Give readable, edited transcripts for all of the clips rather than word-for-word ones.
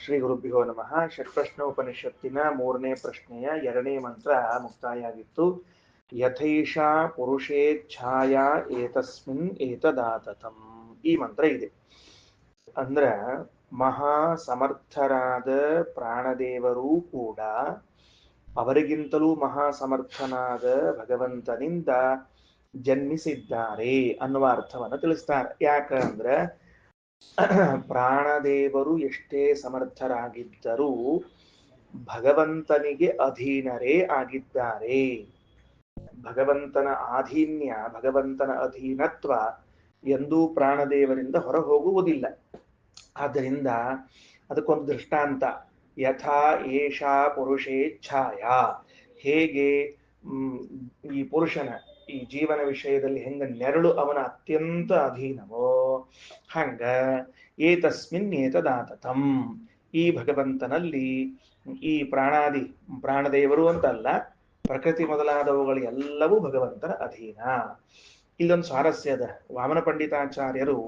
ಶ್ರೀ ಗುರುಭ್ಯೋ ನಮಃ. ಷಟ್ಪ್ರಶ್ನೋಪನಿಷತ್ತಿನ 3ನೇ ಪ್ರಶ್ನೆಯ 2ನೇ ಮಂತ್ರ ಮುಕ್ತಾಯ ಆಗಿತ್ತು. ಯಥೈಷಾ ಪುರುಷೇಚ್ಛಾಯಾ ಏತಸ್ಮಿನ್ ಏತದಾತತಂ. ಈ ಮಂತ್ರ ಇದೆ. ಅಂದ್ರ ಮಹಾ ಸಮರ್ಥರಾದ ಪ್ರಾಣದೇವರು ಕೂಡ ಅವರಿಗಿಂತಲೂ ಮಹಾ ಸಮರ್ಥನಾದ ಭಗವಂತನಿಂದ ಜನ್ಮಿಸಿದ್ದಾರೆ ಅನ್ನುವ ಅರ್ಥವನ್ನು ತಿಳಿಸ್ತಾರೆ. ಯಾಕಂದ್ರೆ ಪ್ರಾಣದೇವರು ಎಷ್ಟೇ ಸಮರ್ಥರಾಗಿದ್ದರೂ ಭಗವಂತನಿಗೆ ಅಧೀನರೇ ಆಗಿದ್ದಾರೆ. ಭಗವಂತನ ಆಧೀನ್ಯ, ಭಗವಂತನ ಅಧೀನತ್ವ ಎಂದೂ ಪ್ರಾಣದೇವರಿಂದ ಹೊರ ಹೋಗುವುದಿಲ್ಲ. ಆದ್ದರಿಂದ ಅದಕ್ಕೊಂದು ದೃಷ್ಟಾಂತ. ಯಥಾ ಏಷಾ ಪುರುಷೇಚ್ಛಾಯ, ಹೇಗೆ ಈ ಪುರುಷನ ಈ ಜೀವನ ವಿಷಯದಲ್ಲಿ ಹೆಂಗ ನೆರಳು ಅವನ ಅತ್ಯಂತ ಅಧೀನವೋ ಹಂಗ ಏತಸ್ಮಿನ್ ಏತದಾತತಂ, ಈ ಭಗವಂತನಲ್ಲಿ ಈ ಪ್ರಾಣದೇವರು ಅಂತಲ್ಲ, ಪ್ರಕೃತಿ ಮೊದಲಾದವುಗಳು ಎಲ್ಲವೂ ಭಗವಂತನ ಅಧೀನ. ಇಲ್ಲೊಂದು ಸ್ವಾರಸ್ಯ ಅದ. ವಾಮನ ಪಂಡಿತಾಚಾರ್ಯರು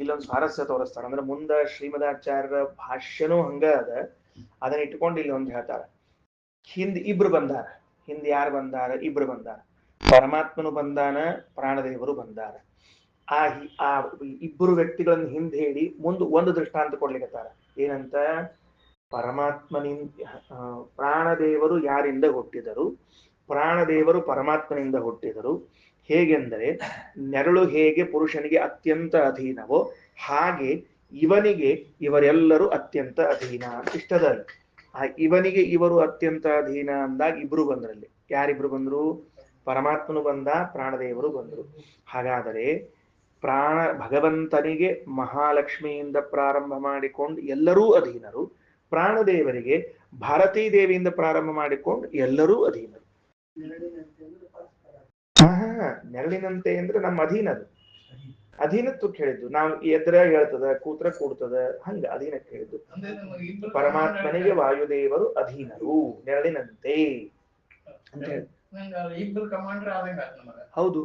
ಇಲ್ಲೊಂದು ಸ್ವಾರಸ್ಯ ತೋರಿಸ್ತಾರೆ. ಅಂದ್ರೆ ಮುಂದ ಶ್ರೀಮದಾಚಾರ್ಯರ ಭಾಷ್ಯನೂ ಹಂಗ ಅದ. ಅದನ್ನ ಇಟ್ಕೊಂಡು ಇಲ್ಲಿ ಒಂದು ಹೇಳ್ತಾರ. ಹಿಂದ್ ಇಬ್ರು ಬಂದಾರ. ಹಿಂದ್ ಯಾರು ಬಂದಾರ? ಇಬ್ರು ಬಂದಾರ. ಪರಮಾತ್ಮನು ಬಂದಾನ, ಪ್ರಾಣದೇವರು ಬಂದಾರ. ಆ ಇಬ್ಬರು ವ್ಯಕ್ತಿಗಳನ್ನು ಹಿಂದೆ ಹೇಳಿ ಮುಂದೆ ಒಂದು ದೃಷ್ಟಾಂತ ಕೊಡ್ಲಿಕ್ಕತ್ತಾರ. ಏನಂತ? ಪ್ರಾಣದೇವರು ಯಾರಿಂದ ಹುಟ್ಟಿದರು? ಪ್ರಾಣದೇವರು ಪರಮಾತ್ಮನಿಂದ ಹುಟ್ಟಿದರು. ಹೇಗೆಂದರೆ, ನೆರಳು ಹೇಗೆ ಪುರುಷನಿಗೆ ಅತ್ಯಂತ ಅಧೀನವೋ ಹಾಗೆ ಇವನಿಗೆ ಇವರೆಲ್ಲರೂ ಅತ್ಯಂತ ಅಧೀನ. ಇಷ್ಟದಲ್ಲಿ ಇವನಿಗೆ ಇವರು ಅತ್ಯಂತ ಅಧೀನ ಅಂದಾಗ ಇಬ್ರು ಬಂದ್ರಲ್ಲಿ. ಯಾರಿಬ್ರು ಬಂದ್ರು? ಪರಮಾತ್ಮನು ಬಂದ, ಪ್ರಾಣದೇವರು ಬಂದರು. ಹಾಗಾದರೆ ಭಗವಂತನಿಗೆ ಮಹಾಲಕ್ಷ್ಮಿಯಿಂದ ಪ್ರಾರಂಭ ಮಾಡಿಕೊಂಡು ಎಲ್ಲರೂ ಅಧೀನರು. ಪ್ರಾಣದೇವರಿಗೆ ಭಾರತೀ ದೇವಿಯಿಂದ ಪ್ರಾರಂಭ ಮಾಡಿಕೊಂಡು ಎಲ್ಲರೂ ಅಧೀನರು. ನೆರಳಿನಂತೆ ಅಂದ್ರೆ ನಮ್ಮ ಅಧೀನದು. ಅಧೀನತ್ವಕ್ಕೆ ಹೇಳಿದ್ದು. ನಾವು ಎದ್ರ ಹೇಳ್ತದ, ಕೂತ್ರ ಕೂಡ್ತದ, ಹಂಗ ಅಧೀನಕ್ಕೆ ಹೇಳಿದ್ದು. ಪರಮಾತ್ಮನಿಗೆ ವಾಯುದೇವರು ಅಧೀನರು ನೆರಳಿನಂತೆ ಅಂತ ಹೇಳಿ. ಹೌದು,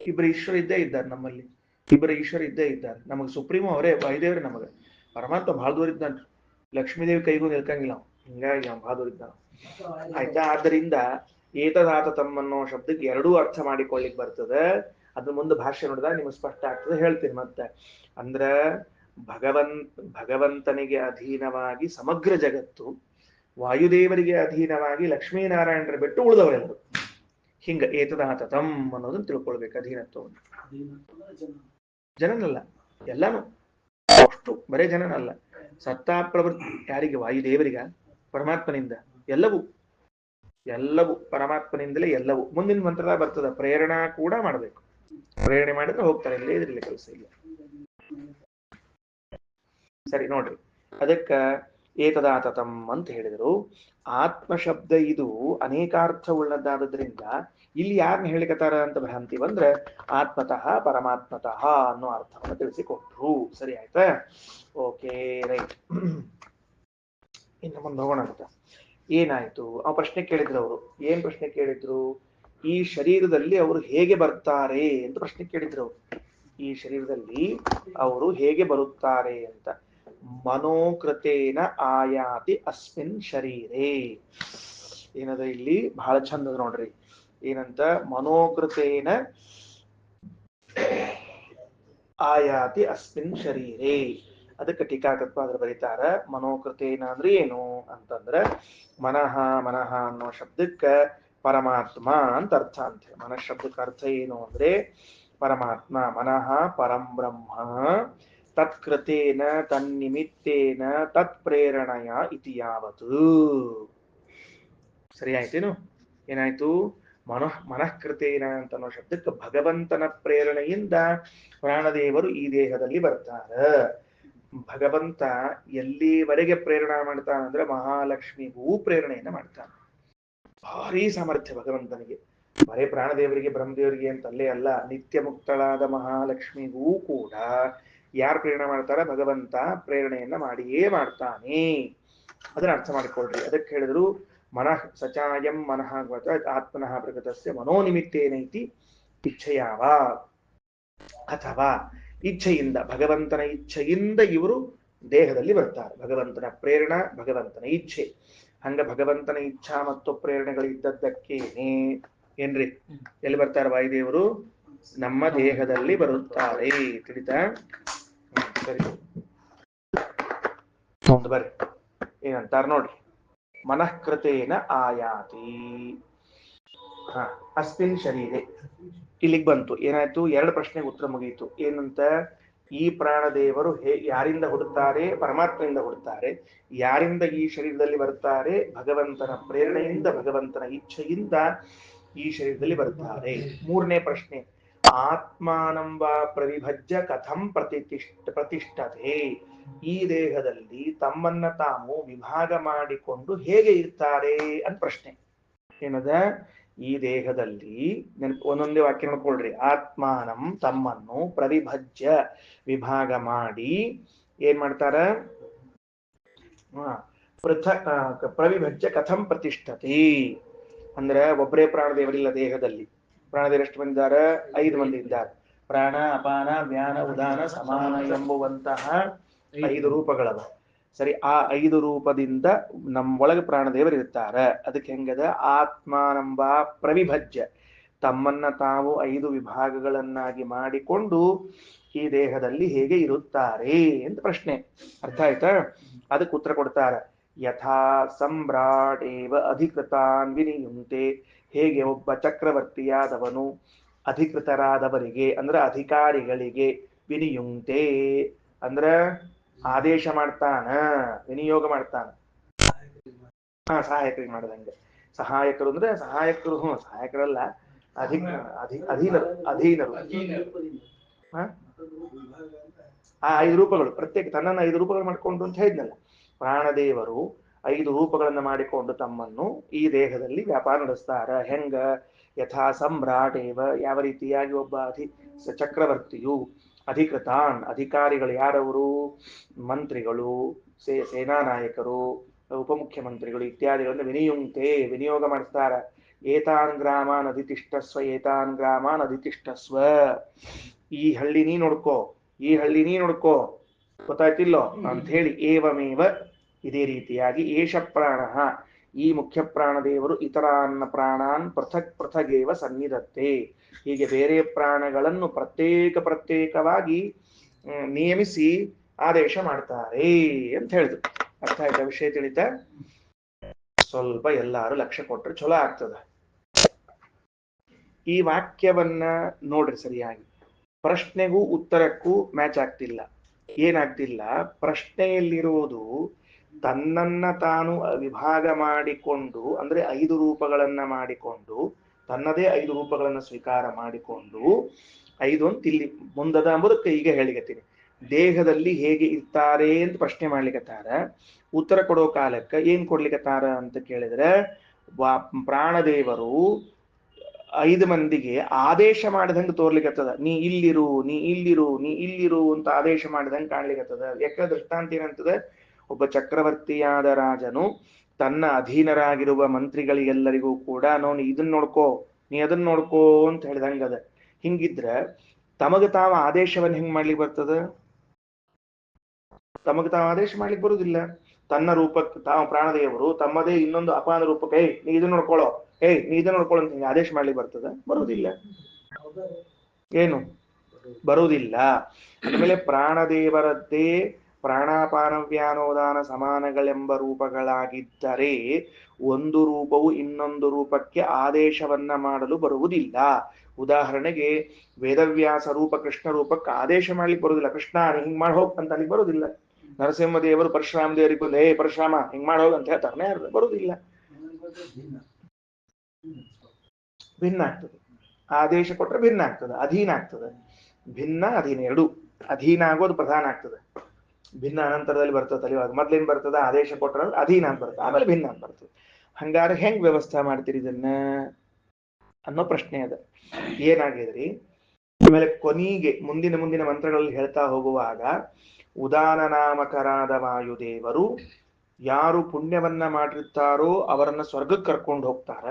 ಇಬ್ಬರು ಈಶ್ವರ ಇದ್ದೇ ಇದ್ದಾರೆ ನಮ್ಮಲ್ಲಿ. ಇಬ್ಬರು ಈಶ್ವರ ಇದ್ದೇ ಇದ್ದಾರೆ. ನಮಗ್ ಸುಪ್ರೀಮೋ ಅವರೇ, ವಾಯುದೇವ್ರೆ. ನಮಗ ಪರಮಾತ್ಮ ಬಹಳ ದೂರ ಇದ್ದಾನ. ಲಕ್ಷ್ಮೀದೇವಿ ಕೈಗೂ ನಿಲ್ಕಂಗಿಲ್ಲ ನಾವು. ಹಿಂಗಾಗಿ ಅವ್ನು ಬಹಳ ದೂರ ಇದ್ದಾನ. ಆಯ್ತಾ? ಆದ್ದರಿಂದ ಏತದಾತತಂ ಅನ್ನೋ ಶಬ್ದಕ್ಕೆ ಎರಡೂ ಅರ್ಥ ಮಾಡಿಕೊಳ್ಳಿಕ್ ಬರ್ತದೆ. ಅದ್ರ ಮುಂದೆ ಭಾಷೆ ನೋಡಿದಾಗ ನಿಮ್ಗೆ ಸ್ಪಷ್ಟ ಆಗ್ತದೆ. ಹೇಳ್ತೀನಿ ಮತ್ತೆ. ಅಂದ್ರ ಭಗವಂತನಿಗೆ ಅಧೀನವಾಗಿ ಸಮಗ್ರ ಜಗತ್ತು, ವಾಯುದೇವರಿಗೆ ಅಧೀನವಾಗಿ ಲಕ್ಷ್ಮೀನಾರಾಯಣರ ಬಿಟ್ಟು ಉಳಿದವರೆಲ್ಲರು. ಹಿಂಗ ಏತದಾತತಂ ಅನ್ನೋದನ್ನ ತಿಳ್ಕೊಳ್ಬೇಕು. ಅಧೀನತ್ವವನ್ನು ಜನನಲ್ಲ, ಎಲ್ಲಾನು ಅಷ್ಟು ಬರೇ ಜನನಲ್ಲ. ಸತ್ತಾ ಪ್ರವೃತ್ತಿ ಯಾರಿಗೆ? ವಾಯುದೇವರಿಗ, ಪರಮಾತ್ಮನಿಂದ ಎಲ್ಲವೂ ಪರಮಾತ್ಮನಿಂದಲೇ ಎಲ್ಲವೂ. ಮುಂದಿನ ಮಂತ್ರದ ಬರ್ತದ, ಪ್ರೇರಣಾ ಕೂಡ ಮಾಡ್ಬೇಕು. ಪ್ರೇರಣೆ ಮಾಡಿದ್ರೆ ಹೋಗ್ತಾರೆ, ಇಲ್ಲೇ ಇದ್ರಲ್ಲಿ ಕೆಲಸ ಇಲ್ಲ. ಸರಿ ನೋಡ್ರಿ, ಅದಕ್ಕ ಏತದಾತತಂ ಅಂತ ಹೇಳಿದರು. ಆತ್ಮ ಶಬ್ದ ಇದು ಅನೇಕಾರ್ಥ ಉಳ್ಳದ್ದಾದ್ರಿಂದ ಇಲ್ಲಿ ಯಾರನ್ನ ಹೇಳಿಕತಾರ ಅಂತ ಭ್ರಾಂತಿವಂದ್ರೆ ಆತ್ಮತಃ ಪರಮಾತ್ಮತಃ ಅನ್ನೋ ಅರ್ಥವನ್ನು ತಿಳಿಸಿಕೊಟ್ರು. ಸರಿ ಆಯ್ತಾ? Okay, right. ಇನ್ನು ಮುಂದೆ ಹೋಗೋಣ ಅಂತ. ಏನಾಯ್ತು? ಆ ಪ್ರಶ್ನೆ ಕೇಳಿದ್ರು ಅವರು. ಏನ್ ಪ್ರಶ್ನೆ ಕೇಳಿದ್ರು? ಈ ಶರೀರದಲ್ಲಿ ಅವರು ಹೇಗೆ ಬರ್ತಾರೆ ಅಂತ ಪ್ರಶ್ನೆ ಕೇಳಿದ್ರು ಅವರು. ಈ ಶರೀರದಲ್ಲಿ ಅವರು ಹೇಗೆ ಬರುತ್ತಾರೆ ಅಂತ. ಮನೋಕೃತೇನ ಆಯಾತಿ ಅಸ್ಮಿನ್ ಶರೀರೇ. ಏನದ ಇಲ್ಲಿ? ಬಹಳ ಚಂದ ನೋಡ್ರಿ. ಏನಂತ? ಮನೋಕೃತೇನ ಆಯಾತಿ ಅಸ್ಮಿನ್ ಶರೀರೇ. ಅದಕ್ಕೆ ಟೀಕಾಕತ್ವ ಅದ್ರ ಬರೀತಾರ. ಮನೋಕೃತೇನ ಅಂದ್ರೆ ಏನು ಅಂತಂದ್ರೆ, ಮನಃ ಅನ್ನೋ ಶಬ್ದಕ್ಕ ಪರಮಾತ್ಮ ಅಂತ ಅರ್ಥ ಅಂತ. ಮನಃ ಶಬ್ದಕ್ಕೆ ಅರ್ಥ ಏನು ಅಂದ್ರೆ ಪರಮಾತ್ಮ. ಮನಃ ಪರಂ ಬ್ರಹ್ಮ, ತತ್ಕೃತೇನ ತನ್ನಿಮಿತ್ತೇನ ತತ್ ಪ್ರೇರಣೆಯ ಇತಿ ಯಾವತ್ತು. ಸರಿ ಆಯ್ತೇನು? ಏನಾಯ್ತು? ಮನಃಕೃತೇನ ಅಂತ ಅನ್ನೋ ಶಬ್ದಕ್ಕೆ ಭಗವಂತನ ಪ್ರೇರಣೆಯಿಂದ ಪ್ರಾಣದೇವರು ಈ ದೇಹದಲ್ಲಿ ಬರ್ತಾರ. ಭಗವಂತ ಎಲ್ಲಿವರೆಗೆ ಪ್ರೇರಣೆ ಮಾಡ್ತಾನಂದ್ರೆ ಮಹಾಲಕ್ಷ್ಮಿಗೂ ಪ್ರೇರಣೆಯನ್ನ ಮಾಡ್ತಾನೆ. ಭಾರಿ ಸಾಮರ್ಥ್ಯ ಭಗವಂತನಿಗೆ. ಬರೇ ಪ್ರಾಣದೇವರಿಗೆ ಬ್ರಹ್ಮದೇವರಿಗೆ ಅಂತ ಅಲ್ಲೇ ಅಲ್ಲ, ನಿತ್ಯ ಮುಕ್ತಳಾದ ಮಹಾಲಕ್ಷ್ಮಿಗೂ ಕೂಡ ಯಾರು ಪ್ರೇರಣೆ ಮಾಡ್ತಾರ? ಭಗವಂತ ಪ್ರೇರಣೆಯನ್ನ ಮಾಡಿಯೇ ಮಾಡ್ತಾನೆ. ಅದನ್ನ ಅರ್ಥ ಮಾಡಿಕೊಳ್ರಿ. ಅದಕ್ಕೆ ಹೇಳಿದ್ರು ಮನಃ ಸಚಾಯಂ ಮನಃ ಆತ್ಮನಃ ಪ್ರಕೃತಸ್ಯ ಮನೋನಿಮಿತ್ತೇನೈತಿ ಇಚ್ಛೆಯಾವ. ಅಥವಾ ಇಚ್ಛೆಯಿಂದ, ಭಗವಂತನ ಇಚ್ಛೆಯಿಂದ ಇವರು ದೇಹದಲ್ಲಿ ಬರ್ತಾರೆ. ಭಗವಂತನ ಪ್ರೇರಣ, ಭಗವಂತನ ಇಚ್ಛೆ. ಹಂಗ ಭಗವಂತನ ಇಚ್ಛಾ ಮತ್ತು ಪ್ರೇರಣೆಗಳಿದ್ದದ್ದಕ್ಕೇನೆ ಏನ್ರಿ ಎಲ್ಲಿ ಬರ್ತಾರೆ ವಾಯುದೇವರು? ನಮ್ಮ ದೇಹದಲ್ಲಿ ಬರುತ್ತಾರೆ. ತಿಳಿತಾ? ಸರಿ, ಒಂದು ಬರ್ರಿ ಏನಂತಾರ ನೋಡ್ರಿ. ಮನಃಕೃತೇನ ಆಯಾತಿ. ಅಸ್ಮಿನ್ ಶರೀರೆ ಇಲ್ಲಿಗೆ ಬಂತು. ಏನಾಯ್ತು? ಎರಡು ಪ್ರಶ್ನೆಗೆ ಉತ್ತರ ಮುಗಿಯಿತು. ಏನಂತ? ಈ ಪ್ರಾಣದೇವರು ಯಾರಿಂದ ಹುಡುತ್ತಾರೆ? ಪರಮಾತ್ಮೆಯಿಂದ ಹುಡುತ್ತಾರೆ. ಯಾರಿಂದ ಈ ಶರೀರದಲ್ಲಿ ಬರ್ತಾರೆ? ಭಗವಂತನ ಪ್ರೇರಣೆಯಿಂದ, ಭಗವಂತನ ಇಚ್ಛೆಯಿಂದ ಈ ಶರೀರದಲ್ಲಿ ಬರ್ತಾರೆ. ಮೂರನೇ ಪ್ರಶ್ನೆ, ಆತ್ಮಾನಂಬ ಪ್ರವಿಭಜ್ಯ ಕಥಂ ಪ್ರತಿಷ್ಠತೆ. ಈ ದೇಹದಲ್ಲಿ ತಮ್ಮನ್ನ ತಾವು ವಿಭಾಗ ಮಾಡಿಕೊಂಡು ಹೇಗೆ ಇರ್ತಾರೆ ಅಂತ ಪ್ರಶ್ನೆ. ಏನದ? ಈ ದೇಹದಲ್ಲಿ ಒಂದೊಂದೇ ವಾಕ್ಯ ನೋಡ್ಕೊಳ್ರಿ. ಆತ್ಮಾನಂ ತಮ್ಮನ್ನು ಪ್ರವಿಭಜ್ಯ ವಿಭಾಗ ಮಾಡಿ ಏನ್ ಮಾಡ್ತಾರ? ಪ್ರವಿಭಜ್ಯ ಕಥಂ ಪ್ರತಿಷ್ಠತೆ ಅಂದ್ರೆ ಒಬ್ಬರೇ ಪ್ರಾಣದೇವರಿಲ್ಲ ದೇಹದಲ್ಲಿ. ಪ್ರಾಣದೇವರು ಎಷ್ಟು ಮಂದಿ ಇದ್ದಾರೆ? 5 ಮಂದಿ ಇದ್ದಾರೆ. ಪ್ರಾಣ, ಅಪಾನ, ವ್ಯಾನ, ಉದಾನ, ಸಮಾನ ಎಂಬುವಂತಹ 5 ರೂಪಗಳವ. ಸರಿ, ಆ 5 ರೂಪದಿಂದ ನಮ್ಮೊಳಗೆ ಪ್ರಾಣದೇವರು ಇರ್ತಾರ. ಅದಕ್ಕೆ ಹೆಂಗದ? ಆತ್ಮಾನಂಬ ಪ್ರವಿಭಜ್ಯ, ತಮ್ಮನ್ನ ತಾವು 5 ವಿಭಾಗಗಳನ್ನಾಗಿ ಮಾಡಿಕೊಂಡು ಈ ದೇಹದಲ್ಲಿ ಹೇಗೆ ಇರುತ್ತಾರೆ ಅಂತ ಪ್ರಶ್ನೆ. ಅರ್ಥ ಆಯ್ತಾ? ಅದಕ್ಕೆ ಉತ್ತರ ಕೊಡ್ತಾರ. ಯಥಾ ಸಮ್ರಾಟೇವ ಅಧಿಕೃತಾನ್ ವಿನಿಯುಂತೆ. ಹೇಗೆ ಒಬ್ಬ ಚಕ್ರವರ್ತಿಯಾದವನು ಅಧಿಕೃತರಾದವರಿಗೆ ಅಂದ್ರೆ ಅಧಿಕಾರಿಗಳಿಗೆ, ವಿನಿಯುಂತೆ ಅಂದ್ರ ಆದೇಶ ಮಾಡ್ತಾನ, ವಿನಿಯೋಗ ಮಾಡ್ತಾನ. ಸಹಾಯಕರಿಗೆ ಮಾಡದಂಗೆ. ಸಹಾಯಕರು ಅಂದ್ರೆ ಸಹಾಯಕರು, ಸಹಾಯಕರಲ್ಲ, ಅಧೀನರು. ಆ 5 ರೂಪಗಳು ಪ್ರತ್ಯೇಕ ತನ್ನನ್ನು 5 ರೂಪಗಳು ಮಾಡಿಕೊಂಡು ಅಂತ ಹೇಳಿದ್ನಲ್ಲ. ಪ್ರಾಣದೇವರು 5 ರೂಪಗಳನ್ನು ಮಾಡಿಕೊಂಡು ತಮ್ಮನ್ನು ಈ ದೇಹದಲ್ಲಿ ವ್ಯಾಪಾರ ನಡೆಸ್ತಾರ. ಹೆಂಗ? ಯಥಾ ಸಮ್ರಾಟೇವ, ಯಾವ ರೀತಿಯಾಗಿ ಒಬ್ಬ ಚಕ್ರವರ್ತಿಯು, ಅಧಿಕೃತಾನ್ ಅಧಿಕಾರಿಗಳು ಯಾರವರು? ಮಂತ್ರಿಗಳು, ಸೇನಾ ನಾಯಕರು, ಉಪಮುಖ್ಯಮಂತ್ರಿಗಳು ಇತ್ಯಾದಿಗಳನ್ನು ವಿನಿಯುಂಕ್ತೆ ವಿನಿಯೋಗ ಮಾಡಿಸ್ತಾರ. ಏತಾನ್ ಗ್ರಾಮಾನ್ ಅಧಿತಿಷ್ಠಸ್ವ, ಏತಾನ್ ಗ್ರಾಮಾನ್ ಅಧಿತಿಷ್ಠಸ್ವ. ಈ ಹಳ್ಳಿ ನೀ ನೋಡ್ಕೋ, ಈ ಹಳ್ಳಿ ನೀ ನೋಡ್ಕೋ, ಗೊತ್ತಾಯ್ತಿಲ್ಲೋ ಅಂತ ಹೇಳಿ. ಏವಮೇವ, ಇದೇ ರೀತಿಯಾಗಿ ಏಷ ಪ್ರಾಣ, ಈ ಮುಖ್ಯ ಪ್ರಾಣದೇವರು ಇತರಾನ್ನ ಪ್ರಾಣಾನ್ ಪೃಥಕ್ ಪೃಥಗೇವ ಸನ್ನಿಧತ್ತೆ. ಹೀಗೆ ಬೇರೆ ಪ್ರಾಣಗಳನ್ನು ಪ್ರತ್ಯೇಕವಾಗಿ ನೇಮಿಸಿ ಆದೇಶ ಮಾಡ್ತಾರೆ ಅಂತ ಹೇಳಿದ್ರು. ಅರ್ಥ ಆಯ್ತಾ? ವಿಷಯ ತಿಳಿತ? ಸ್ವಲ್ಪ ಎಲ್ಲಾರು ಲಕ್ಷ್ಯ ಕೊಟ್ರೆ ಚಲೋ ಆಗ್ತದ. ಈ ವಾಕ್ಯವನ್ನ ನೋಡ್ರಿ ಸರಿಯಾಗಿ. ಪ್ರಶ್ನೆಗೂ ಉತ್ತರಕ್ಕೂ ಮ್ಯಾಚ್ ಆಗ್ತಿಲ್ಲ. ಏನಾಗ್ತಿಲ್ಲ? ಪ್ರಶ್ನೆಯಲ್ಲಿರುವುದು ತನ್ನನ್ನ ತಾನು ವಿಭಾಗ ಮಾಡಿಕೊಂಡು, ಅಂದ್ರೆ 5 ರೂಪಗಳನ್ನ ಮಾಡಿಕೊಂಡು, ತನ್ನದೇ 5 ರೂಪಗಳನ್ನ ಸ್ವೀಕಾರ ಮಾಡಿಕೊಂಡು 5 ಅಂತ ಇಲ್ಲಿ ಮುಂದದ ಅಂಬುದಕ್ಕೆ ಈಗ ಹೇಳಿಕತ್ತೀನಿ. ದೇಹದಲ್ಲಿ ಹೇಗೆ ಇರ್ತಾರೆ ಅಂತ ಪ್ರಶ್ನೆ ಮಾಡ್ಲಿಕ್ಕತ್ತಾರ. ಉತ್ತರ ಕೊಡೋ ಕಾಲಕ್ಕೆ ಏನ್ ಕೊಡ್ಲಿಕ್ಕತ್ತಾರ ಅಂತ ಕೇಳಿದ್ರೆ, ಪ್ರಾಣದೇವರು 5 ಮಂದಿಗೆ ಆದೇಶ ಮಾಡಿದಂಗೆ ತೋರ್ಲಿಕ್ಕತ್ತದ. ನೀ ಇಲ್ಲಿರು, ನೀ ಇಲ್ಲಿರು, ನೀ ಇಲ್ಲಿರು ಅಂತ ಆದೇಶ ಮಾಡಿದಂಗೆ ಕಾಣ್ಲಿಕ್ಕತ್ತದ. ಯಾಕ? ದೃಷ್ಟಾಂತ ಏನಂತದ? ಒಬ್ಬ ಚಕ್ರವರ್ತಿಯಾದ ರಾಜನು ತನ್ನ ಅಧೀನರಾಗಿರುವ ಮಂತ್ರಿಗಳಿಗೆಲ್ಲರಿಗೂ ಕೂಡ ನೀ ಇದನ್ನ ನೋಡ್ಕೋ, ನೀ ಅದನ್ನ ನೋಡ್ಕೋ ಅಂತ ಹೇಳಿದಂಗದ. ಹಿಂಗಿದ್ರ ತಮಗ ತಾವ ಆದೇಶವನ್ನ ಹೆಂಗ್ ಮಾಡ್ಲಿಕ್ಕೆ ಬರ್ತದ? ತಮಗ ತಾವ ಆದೇಶ ಮಾಡ್ಲಿಕ್ಕೆ ಬರುದಿಲ್ಲ. ತನ್ನ ರೂಪಕ್ಕೆ ತಾವು ಪ್ರಾಣದೇವರು ತಮ್ಮದೇ ಇನ್ನೊಂದು ಅಪಾನ ರೂಪಕ್ಕೆ ನೀ ಇದನ್ನ ನೋಡ್ಕೊಳ್ಳೋ, ನೀ ಇದನ್ನ ನೋಡ್ಕೊಳ್ಳೋ ಅಂತ ಆದೇಶ ಮಾಡ್ಲಿಕ್ಕೆ ಬರ್ತದ? ಬರುವುದಿಲ್ಲ. ಏನು ಬರುವುದಿಲ್ಲ. ಆಮೇಲೆ ಪ್ರಾಣದೇವರದ್ದೇ ಪ್ರಾಣಾಪಾನ ವ್ಯಾನೋದಾನ ಸಮಾನಗಳೆಂಬ ರೂಪಗಳಾಗಿದ್ದರೆ ಒಂದು ರೂಪವು ಇನ್ನೊಂದು ರೂಪಕ್ಕೆ ಆದೇಶವನ್ನ ಮಾಡಲು ಬರುವುದಿಲ್ಲ. ಉದಾಹರಣೆಗೆ ವೇದವ್ಯಾಸ ರೂಪ ಕೃಷ್ಣ ರೂಪಕ್ಕೆ ಆದೇಶ ಮಾಡ್ಲಿಕ್ಕೆ ಬರುವುದಿಲ್ಲ. ಕೃಷ್ಣ ಹಿಂಗ್ ಮಾಡಿ ಹೋಗ್ ಅಂತ ಅಲ್ಲಿಗೆ ಬರುವುದಿಲ್ಲ. ನರಸಿಂಹ ದೇವರು ಪರಶುರಾಮ ದೇವರಿಗೆ ಬಂದು ಪರಶುರಾಮ ಹಿಂಗ್ ಮಾಡಿ ಹೋಗ್ ಅಂತ ಹೇಳ್ತಾರನೇ, ಬರುವುದಿಲ್ಲ. ಭಿನ್ನ ಆಗ್ತದೆ. ಆದೇಶ ಕೊಟ್ರೆ ಭಿನ್ನ ಆಗ್ತದೆ, ಅಧೀನ ಆಗ್ತದೆ. ಭಿನ್ನ ಅಧೀನ ಎರಡು. ಅಧೀನ ಆಗೋದು ಪ್ರಧಾನ ಆಗ್ತದೆ, ಭಿನ್ನ ಅನಂತರದಲ್ಲಿ ಬರ್ತದೆ. ತಲೆವಾಗ ಮೊದ್ಲೇನ್ ಬರ್ತದ? ಆದೇಶ ಕೊಟ್ರ ಅಧೀನ ಅಂತ ಬರ್ತದೆ, ಆಮೇಲೆ ಭಿನ್ನ ಅಂತ ಬರ್ತದೆ. ಹಂಗಾರೆ ಹೆಂಗ್ ವ್ಯವಸ್ಥೆ ಮಾಡ್ತೀರಿ ಇದನ್ನ ಅನ್ನೋ ಪ್ರಶ್ನೆ ಅದ. ಏನಾಗಿದ್ರಿ ಆಮೇಲೆ ಕೊನೆಗೆ ಮುಂದಿನ ಮಂತ್ರಗಳಲ್ಲಿ ಹೇಳ್ತಾ ಹೋಗುವಾಗ, ಉದಾನ ನಾಮಕರಾದ ವಾಯುದೇವರು ಯಾರು ಪುಣ್ಯವನ್ನ ಮಾಡಿರ್ತಾರೋ ಅವರನ್ನ ಸ್ವರ್ಗಕ್ಕೆ ಕರ್ಕೊಂಡು ಹೋಗ್ತಾರ.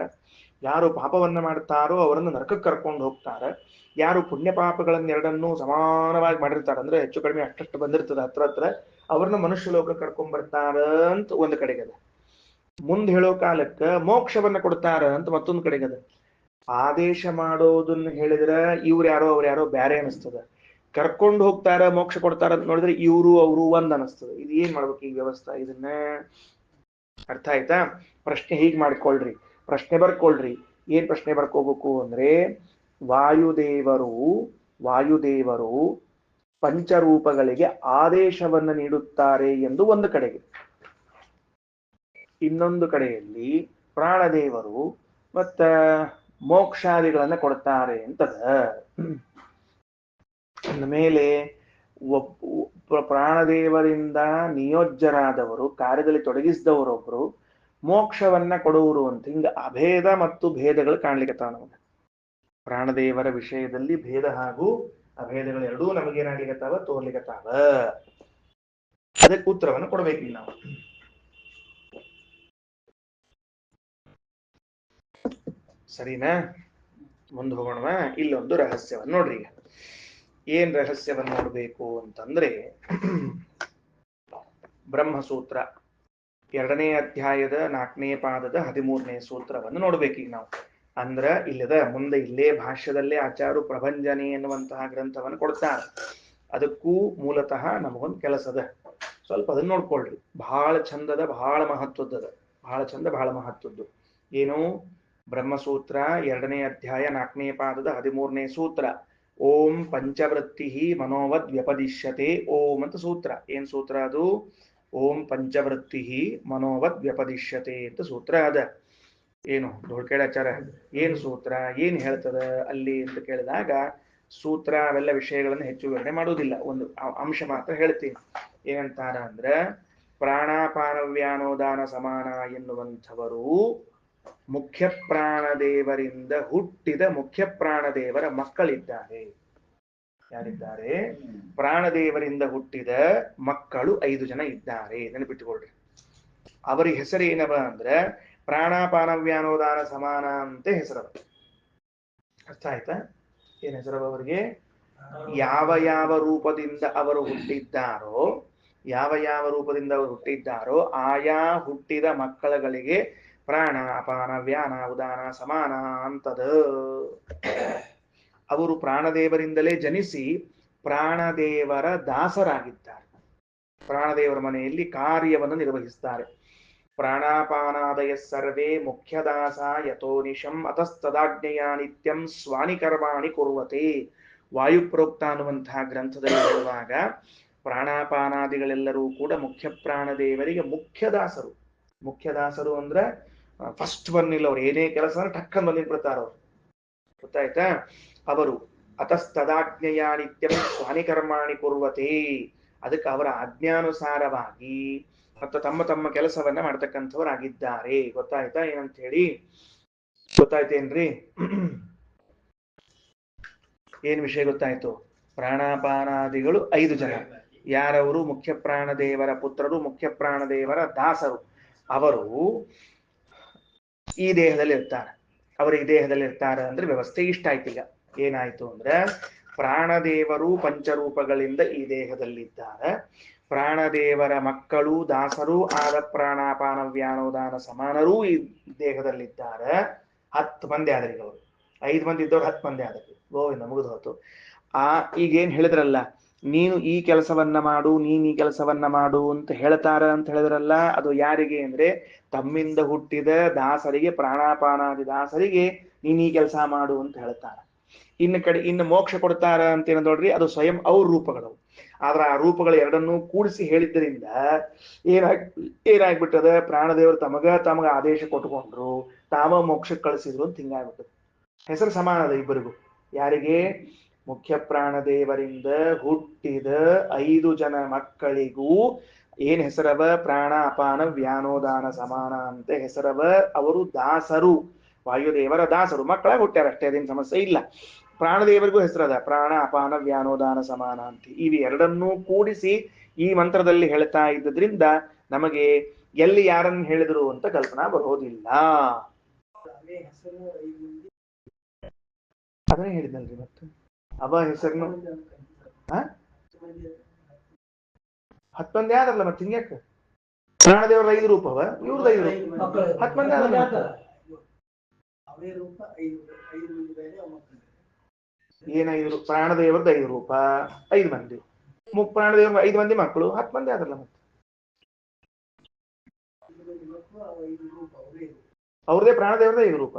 ಯಾರು ಪಾಪವನ್ನ ಮಾಡ್ತಾರೋ ಅವರನ್ನು ನರಕಕ್ಕೆ ಕರ್ಕೊಂಡು ಹೋಗ್ತಾರೆ. ಯಾರು ಪುಣ್ಯ ಪಾಪಗಳನ್ನೆರಡನ್ನೂ ಸಮಾನವಾಗಿ ಮಾಡಿರ್ತಾರೆ, ಅಂದ್ರೆ ಹೆಚ್ಚು ಕಡಿಮೆ ಅಷ್ಟಷ್ಟು ಬಂದಿರ್ತದೆ ಹತ್ರ ಹತ್ರ, ಅವ್ರನ್ನ ಮನುಷ್ಯ ಲೋಕ ಕರ್ಕೊಂಡ್ ಬರ್ತಾರ ಅಂತ ಒಂದು ಕಡೆಗದ. ಮುಂದೆ ಹೇಳೋ ಕಾಲಕ್ಕ ಮೋಕ್ಷವನ್ನ ಕೊಡ್ತಾರ ಅಂತ ಮತ್ತೊಂದು ಕಡೆಗದ. ಆದೇಶ ಮಾಡೋದನ್ನ ಹೇಳಿದ್ರ ಇವ್ರು ಯಾರೋ ಅವ್ರು ಯಾರೋ ಬ್ಯಾರೆ ಅನಿಸ್ತದ, ಕರ್ಕೊಂಡು ಹೋಗ್ತಾರ ಮೋಕ್ಷ ಕೊಡ್ತಾರ ಅಂತ ನೋಡಿದ್ರೆ ಇವ್ರು ಅವರು ಒಂದ್ ಅನಿಸ್ತದ. ಇದು ಏನ್ ಮಾಡ್ಬೇಕು ಈ ವ್ಯವಸ್ಥೆ? ಇದನ್ನ ಅರ್ಥ ಆಯ್ತಾ? ಪ್ರಶ್ನೆ ಹೀಗ್ ಮಾಡ್ಕೊಳ್ರಿ, ಪ್ರಶ್ನೆ ಬರ್ಕೊಳ್ರಿ. ಏನ್ ಪ್ರಶ್ನೆ ಬರ್ಕೋಬೇಕು ಅಂದ್ರೆ, ವಾಯುದೇವರು ವಾಯುದೇವರು ಪಂಚರೂಪಗಳಿಗೆ ಆದೇಶವನ್ನು ನೀಡುತ್ತಾರೆ ಎಂದು ಒಂದು ಕಡೆಗೆ, ಇನ್ನೊಂದು ಕಡೆಯಲ್ಲಿ ಪ್ರಾಣದೇವರು ಮತ್ತ ಮೋಕ್ಷಾದಿಗಳನ್ನ ಕೊಡ್ತಾರೆ ಅಂತದ. ಮೇಲೆ ಪ್ರಾಣದೇವರಿಂದ ನಿಯೋಜ್ಯರಾದವರು, ಕಾರ್ಯದಲ್ಲಿ ತೊಡಗಿಸಿದವರೊಬ್ರು ಮೋಕ್ಷವನ್ನ ಕೊಡುವರು ಅಂತ, ಹಿಂಗ ಅಭೇದ ಮತ್ತು ಭೇದಗಳು ಕಾಣ್ಲಿಕ್ಕತ್ತಾವ ನಮಗೆ. ಪ್ರಾಣದೇವರ ವಿಷಯದಲ್ಲಿ ಭೇದ ಹಾಗೂ ಅಭೇದಗಳು ಎರಡೂ ನಮಗೇನಾಗ್ಲಿಕ್ಕತ್ತಾವ, ತೋರ್ಲಿಕ್ಕತ್ತಾವ. ಅದಕ್ಕೆ ಉತ್ತರವನ್ನು ಕೊಡ್ಬೇಕೀಗ ನಾವು. ಸರಿನಾ? ಮುಂದೆ ಹೋಗೋಣ. ಇಲ್ಲೊಂದು ರಹಸ್ಯವನ್ನು ನೋಡ್ರಿ. ಈಗ ಏನ್ ರಹಸ್ಯವನ್ನು ನೋಡ್ಬೇಕು ಅಂತಂದ್ರೆ, ಬ್ರಹ್ಮಸೂತ್ರ 2ನೇ ಅಧ್ಯಾಯದ 4ನೇ ಪಾದದ 13ನೇ ಸೂತ್ರವನ್ನು ನೋಡ್ಬೇಕೀಗ ನಾವು. ಅಂದ್ರ ಇಲ್ಲದ ಮುಂದೆ ಇಲ್ಲೇ ಭಾಷ್ಯದಲ್ಲೇ ಆಚಾರ್ಯರು ಪ್ರಭಂಜನೆ ಎನ್ನುವಂತಹ ಗ್ರಂಥವನ್ನು ಕೊಡ್ತಾರೆ. ಅದಕ್ಕೂ ಮೂಲತಃ ನಮಗೊಂದು ಕೆಲಸದ, ಸ್ವಲ್ಪ ಅದನ್ನ ನೋಡ್ಕೊಳ್ರಿ. ಬಹಳ ಚಂದದ, ಬಹಳ ಮಹತ್ವದ, ಬಹಳ ಚಂದ, ಬಹಳ ಮಹತ್ವದ್ದು. ಏನು? ಬ್ರಹ್ಮಸೂತ್ರ 2ನೇ ಅಧ್ಯಾಯ 4ನೇ ಪಾದದ 13ನೇ ಸೂತ್ರ. ಓಂ ಪಂಚವೃತ್ತಿ ಮನೋವದ್ ವ್ಯಪದಿಶ್ಯತೆ ಓಂ ಅಂತ ಸೂತ್ರ. ಏನ್ ಸೂತ್ರ ಅದು? ಓಂ ಪಂಚವೃತ್ತಿ ಮನೋವದ್ ವ್ಯಪದಿಶ್ಯತೆ ಅಂತ ಸೂತ್ರ ಅದ. ಏನು ಧೋಳ್ಕೇಳಾಚಾರ ಏನ್ ಸೂತ್ರ, ಏನ್ ಹೇಳ್ತದ ಅಲ್ಲಿ ಅಂತ ಕೇಳಿದಾಗ, ಸೂತ್ರ ಅವೆಲ್ಲ ವಿಷಯಗಳನ್ನು ಹೆಚ್ಚು ವಿವರಣೆ ಮಾಡುವುದಿಲ್ಲ, ಒಂದು ಅಂಶ ಮಾತ್ರ ಹೇಳ್ತೀನಿ. ಏನಂತಾರ ಅಂದ್ರ, ಪ್ರಾಣಾಪಾನವ್ಯಾನೋದಾನ ಸಮಾನ ಎನ್ನುವಂಥವರು ಮುಖ್ಯ ಪ್ರಾಣದೇವರಿಂದ ಹುಟ್ಟಿದ ಮುಖ್ಯ ಪ್ರಾಣದೇವರ ಮಕ್ಕಳಿದ್ದಾರೆ. ಯಾರಿದ್ದಾರೆ? ಪ್ರಾಣದೇವರಿಂದ ಹುಟ್ಟಿದ ಮಕ್ಕಳು 5 ಜನ ಇದ್ದಾರೆ, ನೆನಪಿಟ್ಟುಕೊಳ್ರಿ. ಅವರಿಗೆ ಹೆಸರು ಏನವ ಅಂದ್ರೆ ಪ್ರಾಣಾಪಾನವ್ಯಾನೋದಾನ ಸಮಾನ ಅಂತ ಹೆಸರವ. ಅರ್ಥ ಆಯ್ತಾ? ಏನ್ ಹೆಸರವ ಅವರಿಗೆ? ಯಾವ ಯಾವ ರೂಪದಿಂದ ಅವರು ಹುಟ್ಟಿದ್ದಾರೋ, ಯಾವ ಯಾವ ರೂಪದಿಂದ ಅವರು ಹುಟ್ಟಿದ್ದಾರೋ ಆಯಾ ಹುಟ್ಟಿದ ಮಕ್ಕಳುಗಳಿಗೆ ಪ್ರಾಣ ಅಪಾನ ವ್ಯಾನ ಉದಾನ ಸಮಾನ ಅಂತದ. ಅವರು ಪ್ರಾಣದೇವರಿಂದಲೇ ಜನಿಸಿ ಪ್ರಾಣದೇವರ ದಾಸರಾಗಿದ್ದಾರೆ. ಪ್ರಾಣದೇವರ ಮನೆಯಲ್ಲಿ ಕಾರ್ಯವನ್ನು ನಿರ್ವಹಿಸ್ತಾರೆ. ಪ್ರಾಣಾಪಾನಾದಯ ಸರ್ವೇ ಮುಖ್ಯದಾಸ ಯಥೋನಿಶಂ ಅತಸ್ತದಾಜ್ಞೆಯ ನಿತ್ಯಂ ಸ್ವಾನಿ ಕರ್ಮಾಣಿ ಕುರ್ವತೆ. ವಾಯುಪ್ರೋಕ್ತ ಅನ್ನುವಂತಹ ಗ್ರಂಥದಲ್ಲಿ ಹೇಳುವಾಗ ಪ್ರಾಣಾಪಾನಾದಿಗಳೆಲ್ಲರೂ ಕೂಡ ಮುಖ್ಯ ಪ್ರಾಣದೇವರಿಗೆ ಮುಖ್ಯದಾಸರು. ಮುಖ್ಯದಾಸರು ಅಂದ್ರೆ ಫಸ್ಟ್ ಬಂದಿಲ್ಲ, ಅವ್ರು ಏನೇ ಕೆಲಸ ಟಕ್ಕನ್ ಬಂದಿರ್ಬಿಡ್ತಾರ ಅವ್ರು. ಗೊತ್ತಾಯ್ತಾ? ಅವರು ಅತಸ್ತದಾಜ್ಞೆಯ ನಿತ್ಯಂ ಸ್ವಾನಿ ಕರ್ಮಾಣಿ ಕುರ್ವತೆ. ಅದಕ್ಕೆ ಅವರ ಆಜ್ಞಾನುಸಾರವಾಗಿ ಮತ್ತು ತಮ್ಮ ತಮ್ಮ ಕೆಲಸವನ್ನ ಮಾಡ್ತಕ್ಕಂಥವರಾಗಿದ್ದಾರೆ. ಗೊತ್ತಾಯ್ತಾ ಏನಂತ ಹೇಳಿ? ಗೊತ್ತಾಯ್ತೇನ್ರಿ? ಏನ್ ವಿಷಯ ಗೊತ್ತಾಯ್ತು? ಪ್ರಾಣಾಪಾನಾದಿಗಳು 5 ಜನ. ಯಾರವರು? ಮುಖ್ಯ ಪ್ರಾಣದೇವರ ಪುತ್ರರು, ಮುಖ್ಯ ಪ್ರಾಣದೇವರ ದಾಸರು. ಅವರು ಈ ದೇಹದಲ್ಲಿ ಇರ್ತಾರೆ. ಅವರು ಈ ದೇಹದಲ್ಲಿ ಇರ್ತಾರೆ ಅಂದ್ರೆ ವ್ಯವಸ್ಥೆ ಇಷ್ಟ ಆಯ್ತು. ಈಗ ಏನಾಯ್ತು ಅಂದ್ರೆ, ಪ್ರಾಣದೇವರು ಪಂಚರೂಪಗಳಿಂದ ಈ ದೇಹದಲ್ಲಿದ್ದಾರೆ. ಪ್ರಾಣದೇವರ ಮಕ್ಕಳು ದಾಸರು ಆದ ಪ್ರಾಣಾಪಾನ ವ್ಯಾನೋದಾನ ಸಮಾನರೂ ಈ ದೇಹದಲ್ಲಿದ್ದಾರೆ. 10 ಮಂದಿ ಆದ್ರಿ. ಅವರು 5 ಮಂದಿ ಇದ್ದವ್ರು 10 ಮಂದಿ ಆದ್ರಿ. ಗೋವಿಂದ ಮುಗಿದು ಹೋತು. ಈಗೇನ್ ಹೇಳಿದ್ರಲ್ಲ, ನೀನು ಈ ಕೆಲಸವನ್ನ ಮಾಡು, ನೀನ್ ಈ ಕೆಲಸವನ್ನ ಮಾಡು ಅಂತ ಹೇಳಿದ್ರಲ್ಲ, ಅದು ಯಾರಿಗೆ ಅಂದ್ರೆ ತಮ್ಮಿಂದ ಹುಟ್ಟಿದ ದಾಸರಿಗೆ, ಪ್ರಾಣಾಪಾನಾದಿ ದಾಸರಿಗೆ ನೀನ್ ಈ ಕೆಲಸ ಮಾಡು ಅಂತ ಹೇಳ್ತಾರ. ಇನ್ನು ಮೋಕ್ಷ ಕೊಡ್ತಾರ ಅಂತ ಏನ ನೋಡ್ರಿ, ಅದು ಸ್ವಯಂ ಅವ್ರ ರೂಪಗಳು. ಆದ್ರ ಆ ರೂಪಗಳು ಎರಡನ್ನೂ ಕೂಡಿಸಿ ಹೇಳಿದ್ದರಿಂದ ಏನಾಗ್ಬಿಟ್ಟದ, ಪ್ರಾಣದೇವರು ತಮಗ ಆದೇಶ ಕೊಟ್ಕೊಂಡ್ರು, ತಾವ ಮೋಕ್ಷಕ್ಕೆ ಕಳಿಸಿದ್ರು ಅಂತ ಹಿಂಗಾಗ್ಬಿಟ್ಟದ. ಹೆಸರು ಸಮಾನ ಅದ ಇಬ್ಬರಿಗೂ. ಯಾರಿಗೆ? ಮುಖ್ಯ ಪ್ರಾಣದೇವರಿಂದ ಹುಟ್ಟಿದ 5 ಜನ ಮಕ್ಕಳಿಗೂ ಏನ್ ಹೆಸರವ? ಪ್ರಾಣ ಅಪಾನ ವ್ಯಾನೋದಾನ ಸಮಾನ ಅಂತ ಹೆಸರವ. ಅವರು ದಾಸರು, ವಾಯುದೇವರ ದಾಸರು. ಮಕ್ಕಳಾಗಿ ಹುಟ್ಟ್ಯಾರ ಅಷ್ಟೇ, ಅದೇನು ಸಮಸ್ಯೆ ಇಲ್ಲ. ಪ್ರಾಣದೇವರಿಗೂ ಹೆಸರದ ಪ್ರಾಣ ಅಪಾನ ವ್ಯಾನೋದಾನ ಸಮಾನ ಅಂತ. ಇವು ಎರಡನ್ನೂ ಕೂಡಿಸಿ ಈ ಮಂತ್ರದಲ್ಲಿ ಹೇಳ್ತಾ ಇದ್ದದ್ರಿಂದ ನಮಗೆ ಎಲ್ಲಿ ಯಾರನ್ನು ಹೇಳಿದ್ರು ಅಂತ ಕಲ್ಪನಾ ಬರೋದಿಲ್ಲ. ಅದನ್ನೇ ಹೇಳಿದ್ನಲ್ರಿ ಮತ್ತೆ ಅವ ಹೆಸರನ್ನು 10 ಮಂದಿ ಆದ್ರಲ್ಲ ಮತ್ತೆ ಹಿಂಗ್ಯಾಕ ಪ್ರಾಣದೇವ್ರ 5 ರೂಪವ ಇವ್ರದ್ದು 5 ರೂಪ 10 ಮಂದಿ ಆದ್ರಲ್ಲ ಏನ 5 ಪ್ರಾಣದೇವ್ರದ್ದು 5 ರೂಪ 5 ಮಂದಿ ಪ್ರಾಣದೇವ್ರ 5 ಮಂದಿ ಮಕ್ಕಳು 10 ಮಂದಿ ಆದ್ರಲ್ಲ ಮತ್ತೆ ಅವ್ರದೇ ಪ್ರಾಣದೇವ್ರದೇ 5 ರೂಪ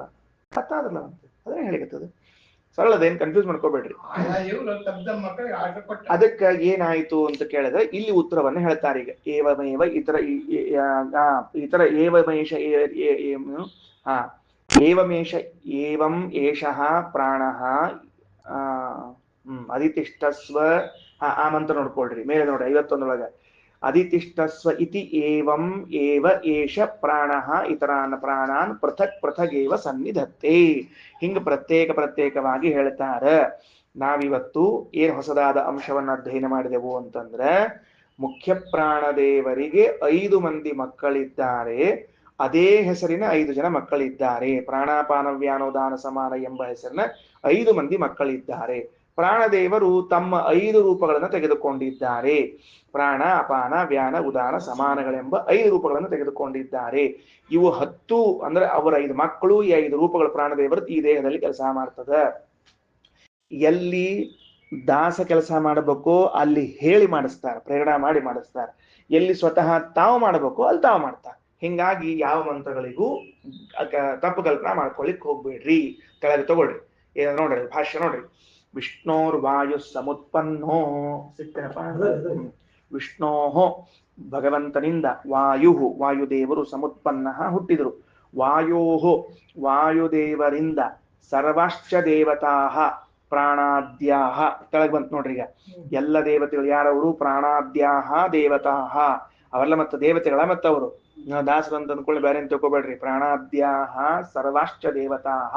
10 ಆದ್ರಲ್ಲ ಮತ್ತೆ ಅದನ್ನೇ ಹೇಳಿಕತ್ತದ ಸರಳದೇನ್ ಕನ್ಫ್ಯೂಸ್ ಮಾಡ್ಕೋಬೇಡ್ರಿ ಅದಕ್ಕ ಏನಾಯ್ತು ಅಂತ ಕೇಳಿದ್ರೆ ಇಲ್ಲಿ ಉತ್ತರವನ್ನು ಹೇಳ್ತಾರೆ ಈಗ ಏವಮೇವ ಇತರ ಏವಮೇಶ ಏವಮೇಶ ಏವಂ ಏಷಃ ಪ್ರಾಣಃ ಅಧಿತಿಷ್ಠಸ್ವ ಆ ಮಂತ್ರ ನೋಡ್ಕೊಳ್ರಿ ಮೇಲೆ ನೋಡ್ರಿ 51 ಅಧಿತಿಷ್ಠಸ್ವ ಇತಿ ಏವಂ ಏವ ಏಷ ಪ್ರಾಣಃ ಇತರಾನ್ ಪ್ರಾಣಾನ್ ಪೃಥಕ್ ಪೃಥಗೇವ ಸನ್ನಿಧತ್ತೆ ಹಿಂಗ ಪ್ರತ್ಯೇಕವಾಗಿ ಹೇಳ್ತಾರೆ. ನಾವಿವತ್ತು ಏನ್ ಹೊಸದಾದ ಅಂಶವನ್ನ ಅಧ್ಯಯನ ಮಾಡಿದೆವು ಅಂತಂದ್ರೆ ಮುಖ್ಯ ಪ್ರಾಣದೇವರಿಗೆ 5 ಮಂದಿ ಮಕ್ಕಳಿದ್ದಾರೆ. ಅದೇ ಹೆಸರಿನ 5 ಜನ ಮಕ್ಕಳಿದ್ದಾರೆ. ಪ್ರಾಣಾಪಾನ ವ್ಯಾನೋದಾನ ಸಮಾನ ಎಂಬ ಹೆಸರಿನ 5 ಮಂದಿ ಮಕ್ಕಳಿದ್ದಾರೆ. ಪ್ರಾಣದೇವರು ತಮ್ಮ 5 ರೂಪಗಳನ್ನು ತೆಗೆದುಕೊಂಡಿದ್ದಾರೆ. ಪ್ರಾಣ ಅಪಾನ ವ್ಯಾನ ಉದಾನ ಸಮಾನಗಳೆಂಬ 5 ರೂಪಗಳನ್ನು ತೆಗೆದುಕೊಂಡಿದ್ದಾರೆ. ಇವು 10 ಅಂದ್ರೆ ಅವರ 5 ಮಕ್ಕಳು ಈ 5 ರೂಪಗಳು ಪ್ರಾಣದೇವರು ಈ ದೇಹದಲ್ಲಿ ಕೆಲಸ ಮಾಡ್ತದ. ಎಲ್ಲಿ ದಾಸ ಕೆಲಸ ಮಾಡಬೇಕು ಅಲ್ಲಿ ಹೇಳಿ ಮಾಡಿಸ್ತಾರೆ, ಪ್ರೇರಣಾ ಮಾಡಿ ಮಾಡಿಸ್ತಾರೆ. ಎಲ್ಲಿ ಸ್ವತಃ ತಾವು ಮಾಡಬೇಕು ಅಲ್ಲಿ ತಾವು ಮಾಡ್ತಾರೆ. ಹಿಂಗಾಗಿ ಯಾವ ಮಂತ್ರಗಳಿಗೂ ತಪ್ಪು ಕಲ್ಪನಾ ಮಾಡ್ಕೊಳ್ಳಿಕ್ ಹೋಗ್ಬೇಡ್ರಿ. ಕೆಳಗೆ ತಗೊಳ್ರಿ, ಏನ ನೋಡ್ರಿ ಭಾಷ್ಯ ನೋಡ್ರಿ. ವಿಷ್ಣೋರ್ವಾಯು ಸಮುತ್ಪನ್ನೋ ವಿಷ್ಣೋ ಭಗವಂತನಿಂದ ವಾಯುದೇವರು ಸಮುತ್ಪನ್ನ ಹುಟ್ಟಿದರು. ವಾಯುದೇವರಿಂದ ಸರ್ವಾಶ್ಚ ದೇವತಾ ಪ್ರಾಣಾದ್ಯಾಹ ಕೆಳಗೆ ಬಂತು ನೋಡ್ರಿ. ಈಗ ಎಲ್ಲ ದೇವತೆಗಳು ಯಾರವರು? ಪ್ರಾಣಾದ್ಯಾಹ ದೇವತಾಹ ಅವರೆಲ್ಲ ಮತ್ತೆ ದೇವತೆಗಳ ಮತ್ತವರು ದಾಸರು ಅಂತ ಅಂದ್ಕೊಳ್ಳಿ, ಬೇರೆ ಅಂತ ತಿಳ್ಕೊಬೇಡ್ರಿ. ಪ್ರಾಣಾದ್ಯಾಹ ಸರ್ವಾಶ್ಚ ದೇವತಾಹ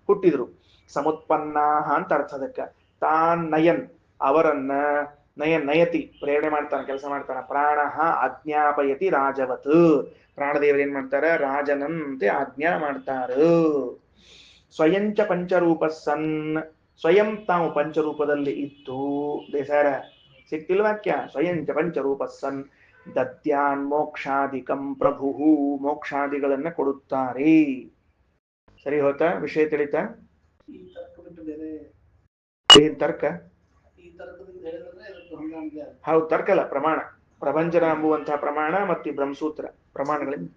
ಹುಟ್ಟಿದ್ರು. ಸಮುತ್ಪನ್ನಾಹ ಅಂತ ಅರ್ಥ ಅದಕ್ಕೆ. ತಾನ್ ನಯನ್ ಅವರನ್ನ ನಯತಿ ಪ್ರೇರಣೆ ಮಾಡ್ತಾನೆ, ಕೆಲಸ ಮಾಡ್ತಾನೆ. ಪ್ರಾಣ ಆಜ್ಞಾಪಯತಿ ರಾಜವತ್ ಪ್ರಾಣದೇವರು ಏನ್ ಮಾಡ್ತಾರ? ರಾಜನಂತೆ ಆಜ್ಞಾ ಮಾಡ್ತಾರ. ಸ್ವಯಂಚ ಪಂಚರೂಪ ಸನ್ ಸ್ವಯಂ ತಾವು ಪಂಚರೂಪದಲ್ಲಿ ಇತ್ತು. ದೇಸಾರ ಸಿಕ್ತಿಲ್ ವಾಕ್ಯ. ಸ್ವಯಂಚ ಪಂಚರೂಪ ಸನ್ ದದ್ಯಾನ್ ಮೋಕ್ಷಾಧಿಕಂ ಪ್ರಭು ಮೋಕ್ಷಾದಿಗಳನ್ನ ಕೊಡುತ್ತಾರೆ. ಸರಿ ಹೋತಾ? ವಿಷಯ ತಿಳಿತಾ? ಏನ್ ತರ್ಕ? ಹೌದು, ತರ್ಕ ಅಲ್ಲ, ಪ್ರಮಾಣ. ಪ್ರಪಂಚನ ಎಂಬುವಂತಹ ಪ್ರಮಾಣ ಮತ್ತು ಬ್ರಹ್ಮಸೂತ್ರ ಪ್ರಮಾಣಗಳಿಂದ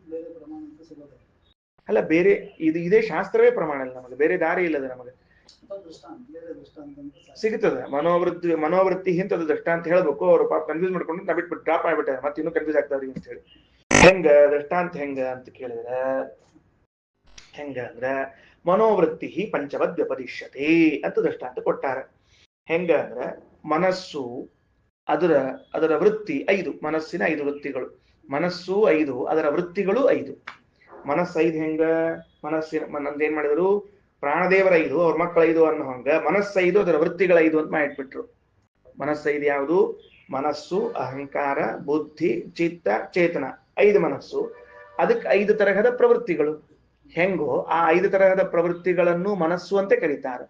ಅಲ್ಲ, ಬೇರೆ ಇದೇ ಶಾಸ್ತ್ರವೇ ಪ್ರಮಾಣ ಇಲ್ಲ ನಮಗೆ, ಬೇರೆ ದಾರಿ ಇಲ್ಲದ ನಮಗೆ ಸಿಗುತ್ತದೆ. ಮನೋವೃತ್ತಿ ಇಂಥದ್ದು ದೃಷ್ಟಾಂತ ಹೇಳ್ಬೇಕು. ಅವ್ರು ಪಾಪ ಕನ್ಫ್ಯೂಸ್ ಮಾಡ್ಕೊಂಡು ನಾ ಬಿಟ್ಬಿಟ್ಟು ಡ್ರಾಪ್ ಮಾಡ್ಬಿಟ್ಟಾರೆ, ಮತ್ತೆ ಇನ್ನೂ ಕನ್ಫ್ಯೂಸ್ ಆಗ್ತಾವ್ರಿ ಅಂತ ಹೇಳಿ. ಹೆಂಗ ದೃಷ್ಟಾಂತ ಹೆಂಗ ಅಂತ ಕೇಳಿದ್ರೆ ಹೆಂಗ ಅಂದ್ರೆ ಮನೋವೃತ್ತಿ ಪಂಚವದ್ ವ್ಯಪದಿಶ್ಯತೆ ಅಂತ ದೃಷ್ಟಾಂತ ಕೊಟ್ಟಾರ. ಹೆಂಗ ಅಂದ್ರೆ ಮನಸ್ಸು ಅದರ ವೃತ್ತಿ 5, ಮನಸ್ಸಿನ 5 ವೃತ್ತಿಗಳು. ಮನಸ್ಸು 5, ಅದರ ವೃತ್ತಿಗಳು 5. ಮನಸ್ಸು 5 ಹೆಂಗ? ಮನಸ್ಸಿನ ಏನ್ ಮಾಡಿದ್ರು? ಪ್ರಾಣದೇವರ 5, ಅವ್ರ ಮಕ್ಕಳ 5 ಅನ್ನೋ ಹಂಗ ಮನಸ್ಸು 5, ಅದರ ವೃತ್ತಿಗಳ 5 ಅಂತ ಮಾಡಿಟ್ಬಿಟ್ರು. ಮನಸ್ಸು 5 ಯಾವುದು? ಮನಸ್ಸು, ಅಹಂಕಾರ, ಬುದ್ಧಿ, ಚಿತ್ತ, ಚೇತನ 5 ಮನಸ್ಸು. ಅದಕ್ಕೆ 5 ತರಹದ ಪ್ರವೃತ್ತಿಗಳು. ಹೆಂಗೋ ಆ 5 ತರಹದ ಪ್ರವೃತ್ತಿಗಳನ್ನು ಮನಸ್ಸು ಅಂತ ಕರೀತಾರೆ.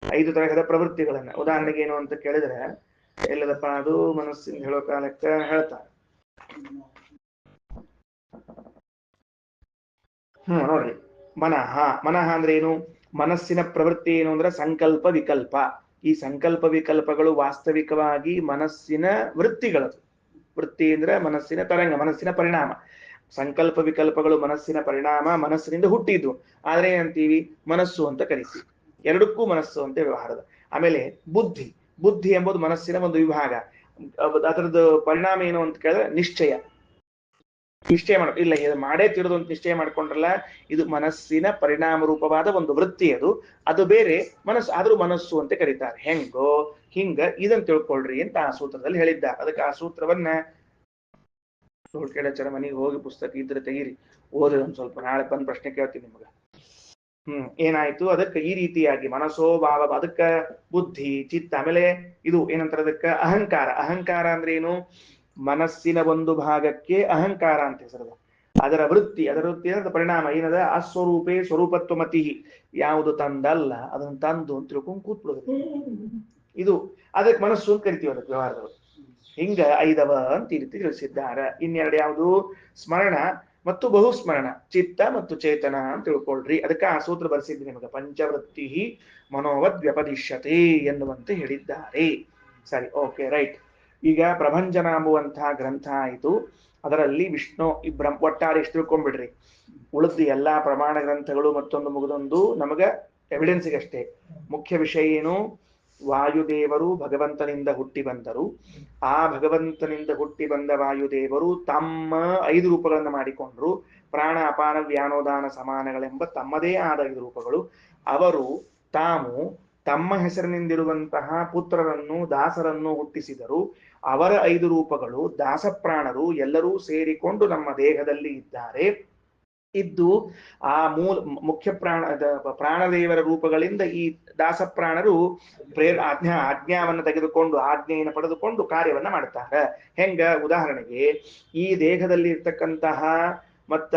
5 ತರಹದ ಪ್ರವೃತ್ತಿಗಳನ್ನ ಉದಾಹರಣೆಗೆ ಏನು ಅಂತ ಕೇಳಿದ್ರೆ ಎಲ್ಲದಪ್ಪ ಅದು ಮನಸ್ಸಿನ ಹೇಳೋ ಕಾಲಕ್ಕೆ ಹೇಳ್ತಾರೆ. ನೋಡ್ರಿ, ಮನಃ ಅಂದ್ರೆ ಏನು? ಮನಸ್ಸಿನ ಪ್ರವೃತ್ತಿ ಏನು ಅಂದ್ರೆ ಸಂಕಲ್ಪ ವಿಕಲ್ಪ. ಈ ಸಂಕಲ್ಪ ವಿಕಲ್ಪಗಳು ವಾಸ್ತವಿಕವಾಗಿ ಮನಸ್ಸಿನ ವೃತ್ತಿಗಳದು. ವೃತ್ತಿ ಅಂದ್ರೆ ಮನಸ್ಸಿನ ತರಂಗ, ಮನಸ್ಸಿನ ಪರಿಣಾಮ. ಸಂಕಲ್ಪ ವಿಕಲ್ಪಗಳು ಮನಸ್ಸಿನ ಪರಿಣಾಮ, ಮನಸ್ಸಿನಿಂದ ಹುಟ್ಟಿದ್ದು. ಆದ್ರೆ ಏನಂತೀವಿ? ಮನಸ್ಸು ಅಂತ ಕರಿತೀವಿ. ಎರಡಕ್ಕೂ ಮನಸ್ಸು ಅಂತ ವ್ಯವಹಾರದ. ಆಮೇಲೆ ಬುದ್ಧಿ ಎಂಬುದು ಮನಸ್ಸಿನ ಒಂದು ವಿಭಾಗ. ಅದರದ್ದು ಪರಿಣಾಮ ಏನು ಅಂತ ಕೇಳಿದ್ರೆ ನಿಶ್ಚಯ ಮಾಡ ಇಲ್ಲ, ಇದು ಮಾಡೇ ತಿರುದು ಅಂತ ನಿಶ್ಚಯ ಮಾಡ್ಕೊಂಡ್ರಲ್ಲ, ಇದು ಮನಸ್ಸಿನ ಪರಿಣಾಮ ರೂಪವಾದ ಒಂದು ವೃತ್ತಿ. ಅದು ಬೇರೆ ಮನಸ್ಸು, ಆದ್ರೂ ಮನಸ್ಸು ಅಂತ ಕರೀತಾರೆ. ಹೆಂಗೋ ಹಿಂಗ ಇದನ್ನ ತಿಳ್ಕೊಳ್ರಿ ಅಂತ ಆ ಸೂತ್ರದಲ್ಲಿ ಹೇಳಿದ್ದ. ಅದಕ್ಕೆ ಆ ಸೂತ್ರವನ್ನ ಕೇಳಾಚಾರ ಮನೆಗೆ ಹೋಗಿ ಪುಸ್ತಕ ಇದ್ರೆ ತೆಗೀರಿ, ಓದ್ರಿ ಒಂದ್ ಸ್ವಲ್ಪ. ನಾಳೆ ಬಂದ್ ಪ್ರಶ್ನೆ ಕೇಳ್ತೀನಿ ನಿಮ್ಗೆ. ಏನಾಯ್ತು? ಅದಕ್ಕೆ ಈ ರೀತಿಯಾಗಿ ಮನಸ್ಸೋ ಭಾವ, ಅದಕ್ಕ ಬುದ್ಧಿ, ಚಿತ್ತ, ಆಮೇಲೆ ಇದು ಏನಂತಾರೆ ಅದಕ್ಕ ಅಹಂಕಾರ. ಅಹಂಕಾರ ಅಂದ್ರೆ ಏನು? ಮನಸ್ಸಿನ ಒಂದು ಭಾಗಕ್ಕೆ ಅಹಂಕಾರ ಅಂತ ಹೆಸರು. ಅದರ ವೃತ್ತಿ ಅದರ ಪರಿಣಾಮ ಏನದ ಅಸ್ವರೂಪೇ ಸ್ವರೂಪತ್ವಮತಿ, ಯಾವುದು ತಂದಲ್ಲ ಅದನ್ನು ತಂದು ಅಂತ ತಿಳ್ಕೊಂಡು ಕೂತ್ಬಿಡೋದು. ಇದು ಅದಕ್ಕೆ ಮನಸ್ಸು ಅಂತ ಕರಿತೀವಿ ಅದಕ್ಕೆ ವ್ಯವಹಾರದವರು. ಹಿಂಗ ಐದವ ಅಂತ ಈ ರೀತಿ ತಿಳಿಸಿದ್ದಾರೆ. ಇನ್ನೆರಡು ಯಾವುದು? ಸ್ಮರಣ ಮತ್ತು ಬಹುಸ್ಮರಣ, ಚಿತ್ತ ಮತ್ತು ಚೇತನ ಅಂತ ತಿಳ್ಕೊಳ್ರಿ. ಅದಕ್ಕೆ ಆ ಸೂತ್ರ ಬರೆಸಿದ್ದೀನಿ ನಿಮಗೆ, ಪಂಚವೃತ್ತಿ ಮನೋವದ್ ವ್ಯಪದಿಶ್ಯತೆ ಎನ್ನುವಂತೆ ಹೇಳಿದ್ದಾರೆ. ಸರಿ, ಓಕೆ, ರೈಟ್. ಈಗ ಪ್ರಭಂಜನ ಎಂಬುವಂತಹ ಗ್ರಂಥ ಆಯಿತು. ಅದರಲ್ಲಿ ವಿಷ್ಣು ಒಟ್ಟಾರೆ ಇಷ್ಟು ತಿಳ್ಕೊಂಡ್ಬಿಡ್ರಿ. ಉಳಿದ ಎಲ್ಲಾ ಪ್ರಮಾಣ ಗ್ರಂಥಗಳು ಮತ್ತೊಂದು ಮುಗಿದೊಂದು ನಮಗ ಎವಿಡೆನ್ಸ್ಗಷ್ಟೇ. ಮುಖ್ಯ ವಿಷಯ ಏನು? ವಾಯುದೇವರು ಭಗವಂತನಿಂದ ಹುಟ್ಟಿ ಬಂದರು. ಆ ಭಗವಂತನಿಂದ ಹುಟ್ಟಿ ಬಂದ ವಾಯುದೇವರು ತಮ್ಮ 5 ರೂಪಗಳನ್ನು ಮಾಡಿಕೊಂಡ್ರು. ಪ್ರಾಣ ಅಪಾನ ವ್ಯಾನೋದಾನ ಸಮಾನಗಳೆಂಬ ತಮ್ಮದೇ ಆದ 5 ರೂಪಗಳು. ಅವರು ತಾವು ತಮ್ಮ ಹೆಸರಿನಿಂದಿರುವಂತಹ ಪುತ್ರರನ್ನು ದಾಸರನ್ನು ಹುಟ್ಟಿಸಿದರು. ಅವರ 5 ರೂಪಗಳು ದಾಸಪ್ರಾಣರು ಎಲ್ಲರೂ ಸೇರಿಕೊಂಡು ನಮ್ಮ ದೇಹದಲ್ಲಿ ಇದ್ದಾರೆ. ಇದ್ದು ಆ ಮುಖ್ಯ ಪ್ರಾಣದೇವರ ರೂಪಗಳಿಂದ ಈ ದಾಸಪ್ರಾಣರು ಆಜ್ಞಾವನ್ನು ತೆಗೆದುಕೊಂಡು ಆಜ್ಞೆಯನ್ನು ಪಡೆದುಕೊಂಡು ಕಾರ್ಯವನ್ನ ಮಾಡ್ತಾರೆ. ಹೆಂಗ? ಉದಾಹರಣೆಗೆ ಈ ದೇಹದಲ್ಲಿ ಇರ್ತಕ್ಕಂತಹ ಮತ್ತ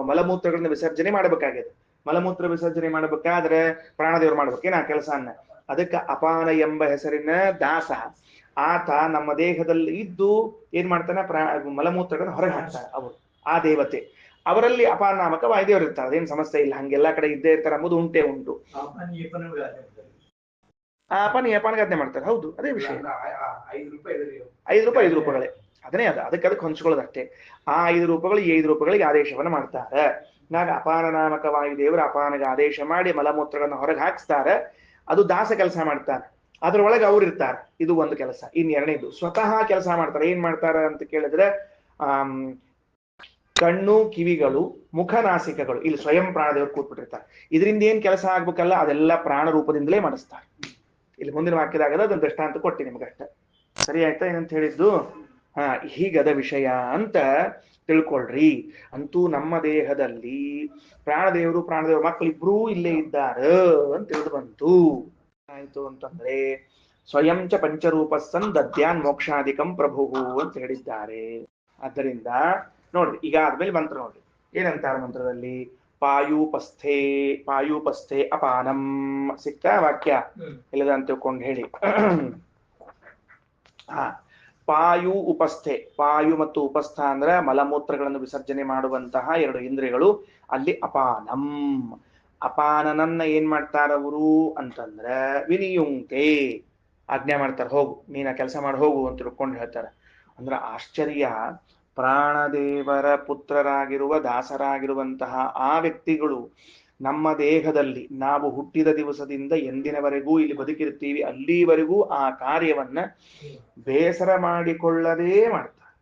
ಮಲಮೂತ್ರಗಳನ್ನ ವಿಸರ್ಜನೆ ಮಾಡಬೇಕಾಗಿದೆ. ಮಲಮೂತ್ರ ವಿಸರ್ಜನೆ ಮಾಡಬೇಕಾದ್ರೆ ಪ್ರಾಣದೇವರು ಮಾಡ್ಬೇಕೇನ ಆ ಕೆಲಸನ್ನ. ಅದಕ್ಕೆ ಅಪಾನ ಎಂಬ ಹೆಸರಿನ ದಾಸ ಆತ ನಮ್ಮ ದೇಹದಲ್ಲಿ ಇದ್ದು ಏನ್ ಮಾಡ್ತಾನೆ? ಮಲಮೂತ್ರಗಳನ್ನ ಹೊರಗೆ ಹಾಕ್ತಾರೆ ಅವರು, ಆ ದೇವತೆ. ಅವರಲ್ಲಿ ಅಪಾನ ನಾಮಕ ವಾಯುದೇವರು ಇರ್ತಾರೆ. ಅದೇನು ಸಮಸ್ಯೆ ಇಲ್ಲ, ಹಂಗೆಲ್ಲಾ ಕಡೆ ಇದ್ದೇ ಇರ್ತಾರೆ ಎಂಬುದು ಉಂಟೆ ಉಂಟು. ಅಪಾನಗಾದ್ನೆ ಮಾಡ್ತಾರೆ. ಹೌದು, ಅದೇ ವಿಷಯ. 5 ರೂಪಗಳೇ ಅದನ್ನೇ ಅದಕ್ಕೆ ಹೊಂಚ್ಕೊಳ್ಳೋದಷ್ಟೇ. ಆ 5 ರೂಪಗಳು ಈ 5 ರೂಪಗಳಿಗೆ ಆದೇಶವನ್ನ ಮಾಡ್ತಾರೆ. ನಾಗ ಅಪಾನ ನಾಮಕ ವಾಯುದೇವರು ಅಪಾನಗೆ ಆದೇಶ ಮಾಡಿ ಮಲಮೂತ್ರಗಳನ್ನು ಹೊರಗೆ ಹಾಕಿಸ್ತಾರೆ. ಅದು ದಾಸ ಕೆಲಸ ಮಾಡ್ತಾರೆ. ಅದ್ರೊಳಗೆ ಅವ್ರು ಇರ್ತಾರೆ. ಇದು ಒಂದು ಕೆಲಸ. ಇನ್ನೆರಡನೇದು ಸ್ವತಃ ಕೆಲಸ ಮಾಡ್ತಾರೆ. ಏನ್ ಮಾಡ್ತಾರೆ ಅಂತ ಕೇಳಿದ್ರೆ, ಕಣ್ಣು, ಕಿವಿಗಳು, ಮುಖ, ನಾಸಿಕಗಳು ಇಲ್ಲಿ ಸ್ವಯಂ ಪ್ರಾಣದೇವರು ಕೂತ್ಬಿಟ್ಟಿರ್ತಾರೆ. ಇದರಿಂದ ಏನ್ ಕೆಲಸ ಆಗ್ಬೇಕಲ್ಲ ಅದೆಲ್ಲ ಪ್ರಾಣ ರೂಪದಿಂದಲೇ ಮಾಡಿಸ್ತಾರೆ. ಇಲ್ಲಿ ಮುಂದಿನ ವಾಕ್ಯದಾಗದ ಅದನ್ನ ದೃಷ್ಟಾಂತ ಕೊಟ್ಟಿ ನಿಮ್ಗಷ್ಟೆ. ಸರಿ ಆಯ್ತಾ ಏನಂತ ಹೇಳಿದ್ದು? ಹೀಗದ ವಿಷಯ ಅಂತ ತಿಳ್ಕೊಳ್ರಿ. ಅಂತೂ ನಮ್ಮ ದೇಹದಲ್ಲಿ ಪ್ರಾಣದೇವರು ಮಕ್ಕಳು ಇಬ್ರೂ ಇಲ್ಲೇ ಇದ್ದಾರೆ ಅಂತ ತಿಳಿದು ಬಂತು. ಆಯ್ತು ಅಂತಂದ್ರೆ ಸ್ವಯಂ ಚ ಪಂಚರೂಪ ಸನ್ ದದ್ಯಾನ್ ಮೋಕ್ಷಾಧಿಕಂ ಪ್ರಭು ಅಂತ ಹೇಳಿದ್ದಾರೆ. ಆದ್ದರಿಂದ ನೋಡ್ರಿ, ಈಗ ಆದ್ಮೇಲೆ ಮಂತ್ರ ನೋಡ್ರಿ ಏನಂತಾರ ಮಂತ್ರದಲ್ಲಿ. ಪಾಯೂಪಸ್ಥೆ ಅಪಾನಂ. ಸಿಕ್ತಾ ವಾಕ್ಯ? ಇಲ್ಲದ ಅಂತ ತಿಳ್ಕೊಂಡು ಹೇಳಿ. ಪಾಯು ಉಪಸ್ಥೆ. ಪಾಯು ಮತ್ತು ಉಪಸ್ಥ ಅಂದ್ರೆ ಮಲಮೂತ್ರಗಳನ್ನು ವಿಸರ್ಜನೆ ಮಾಡುವಂತಹ 2 ಇಂದ್ರಿಯಗಳು. ಅಲ್ಲಿ ಅಪಾನಂ. ಅಪಾನನನ್ನ ಏನ್ ಮಾಡ್ತಾರವರು ಅಂತಂದ್ರೆ ವಿನಿಯುಂಕ್ತೆ, ಆಜ್ಞೆ ಮಾಡ್ತಾರೆ. ಹೋಗು, ನೀನ ಕೆಲಸ ಮಾಡಿ ಹೋಗು ಅಂತ ತಿಳ್ಕೊಂಡು ಹೇಳ್ತಾರೆ. ಅಂದ್ರೆ ಆಶ್ಚರ್ಯ. ಪ್ರಾಣದೇವರ ಪುತ್ರರಾಗಿರುವ ದಾಸರಾಗಿರುವಂತಹ ಆ ವ್ಯಕ್ತಿಗಳು ನಮ್ಮ ದೇಹದಲ್ಲಿ ನಾವು ಹುಟ್ಟಿದ ದಿವಸದಿಂದ ಎಂದಿನವರೆಗೂ ಇಲ್ಲಿ ಬದುಕಿರ್ತೀವಿ, ಅಲ್ಲಿವರೆಗೂ ಆ ಕಾರ್ಯವನ್ನ ಬೇಸರ ಮಾಡಿಕೊಳ್ಳದೇ ಮಾಡ್ತಾರೆ.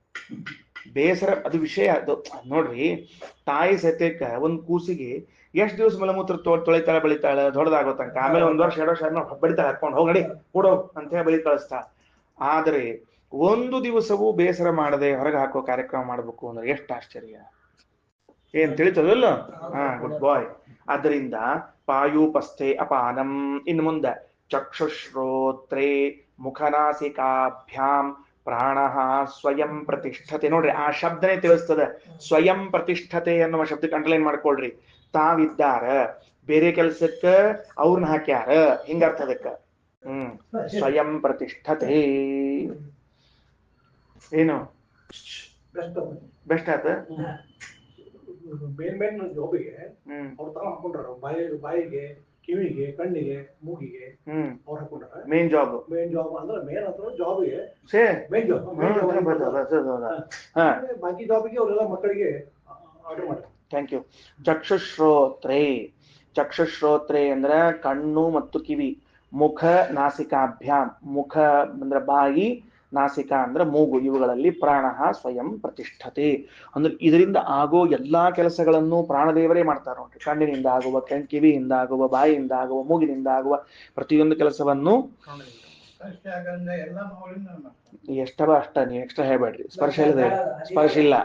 ಬೇಸರ ಅದು ವಿಷಯ. ಅದು ನೋಡ್ರಿ, ತಾಯಿ ಸತ್ಯಕ್ಕ ಒಂದು ಕೂಸಿಗೆ ಎಷ್ಟು ದಿವಸ ಮಲಮೂತ್ರ ತೊಳಿತಾಳೆ ಬೆಳಿತಾಳೆ ದೊಡ್ಡದಾಗೋ ತನಕ. ಆಮೇಲೆ 1 ವರ್ಷ 2 ವರ್ಷ ಬಡಿತಾಳೆ, ಹಾಕೊಂಡು ಹೋಗಡಿ ಕೂಡೋ ಅಂತ ಹೇಳಿ ಬಳಿ ಕಳಿಸ್ತಾಳೆ. ಆದ್ರೆ 1 ದಿವಸವೂ ಬೇಸರ ಮಾಡದೆ ಹೊರಗೆ ಹಾಕೋ ಕಾರ್ಯಕ್ರಮ ಮಾಡ್ಬೇಕು ಅಂದ್ರೆ ಎಷ್ಟು ಆಶ್ಚರ್ಯ. ಏನ್ ತಿಳಿತದಲ್ಲ? ಗುಡ್ ಬಾಯ್. ಅದರಿಂದ ಪಾಯೂಪಸ್ಥೆ ಅಪಾನಂ. ಇನ್ನು ಮುಂದೆ ಚಕ್ಷುಶ್ರೋತ್ರೇ ಮುಖನಾಸಿಕಾಭ್ಯಾಂ ಪ್ರಾಣ ಸ್ವಯಂ ಪ್ರತಿಷ್ಠತೆ. ನೋಡ್ರಿ, ಆ ಶಬ್ದನೇ ತಿಳಿಸ್ತದೆ. ಸ್ವಯಂ ಪ್ರತಿಷ್ಠತೆ ಅನ್ನುವ ಶಬ್ದಕ್ಕೆ ಅಂಡರ್ಲೈನ್ ಮಾಡ್ಕೊಳ್ರಿ. ತಾವಿದ್ದಾರ, ಬೇರೆ ಕೆಲ್ಸಕ್ಕ ಅವ್ರನ್ನ ಹಾಕ್ಯಾರ, ಹಿಂಗರ್ಥ ಅದಕ್ಕ. ಸ್ವಯಂ ಪ್ರತಿಷ್ಠತೆ ಏನು ಬೆಸ್ಟ್ ಆತ. ಮೇನ್ ಜಾಬಿಗೆ ಅವ್ರ ತರ ಹಾಕೊಂಡ್ರ, ಬಾಯಿಗೆ, ಕಿವಿಗೆ, ಕಣ್ಣಿಗೆ, ಮೂಗಿಗೆ ಅವ್ರು ಹಾಕೊಂಡ್ರ. ಮೇನ್ ಜಾಬ್ ಅಂದ್ರೆ ಮೇನ್ ಅಥವಾ ಜಾಬ್ಗೆ ಮೇನ್ ಜಾಬ್. ಬಾಕಿ ಜಾಬ್ಗೆ ಅವರೆಲ್ಲ ಮಕ್ಕಳಿಗೆ ಆರ್ಡರ್ ಮಾಡ್ತಾರೆ. Thank you. ಚಕ್ಷುಶ್ರೋತ್ರೇ ಅಂದ್ರೆ ಕಣ್ಣು ಮತ್ತು ಕಿವಿ. ಮುಖ ನಾಸಿಕಾಭ್ಯಾಂ, ಮುಖ ಅಂದ್ರೆ ಬಾಯಿ, ನಾಸಿಕ ಅಂದ್ರೆ ಮೂಗು, ಇವುಗಳಲ್ಲಿ ಪ್ರಾಣ ಸ್ವಯಂ ಪ್ರತಿಷ್ಠತೆ. ಅಂದ್ರೆ ಇದರಿಂದ ಆಗೋ ಎಲ್ಲಾ ಕೆಲಸಗಳನ್ನು ಪ್ರಾಣದೇವರೇ ಮಾಡ್ತಾರೆ ನೋಡ್ರಿ. ಕಣ್ಣಿನಿಂದ ಆಗುವ, ಕಿವಿಯಿಂದ ಆಗುವ, ಬಾಯಿಯಿಂದ ಆಗುವ, ಮೂಗಿನಿಂದ ಆಗುವ ಪ್ರತಿಯೊಂದು ಕೆಲಸವನ್ನು ಎಷ್ಟವ ಅಷ್ಟ. ನೀವು ಎಕ್ಸ್ಟ್ರಾ ಹೇಳ್ಬೇಡ್ರಿ. ಸ್ಪರ್ಶ ಇಲ್ಲ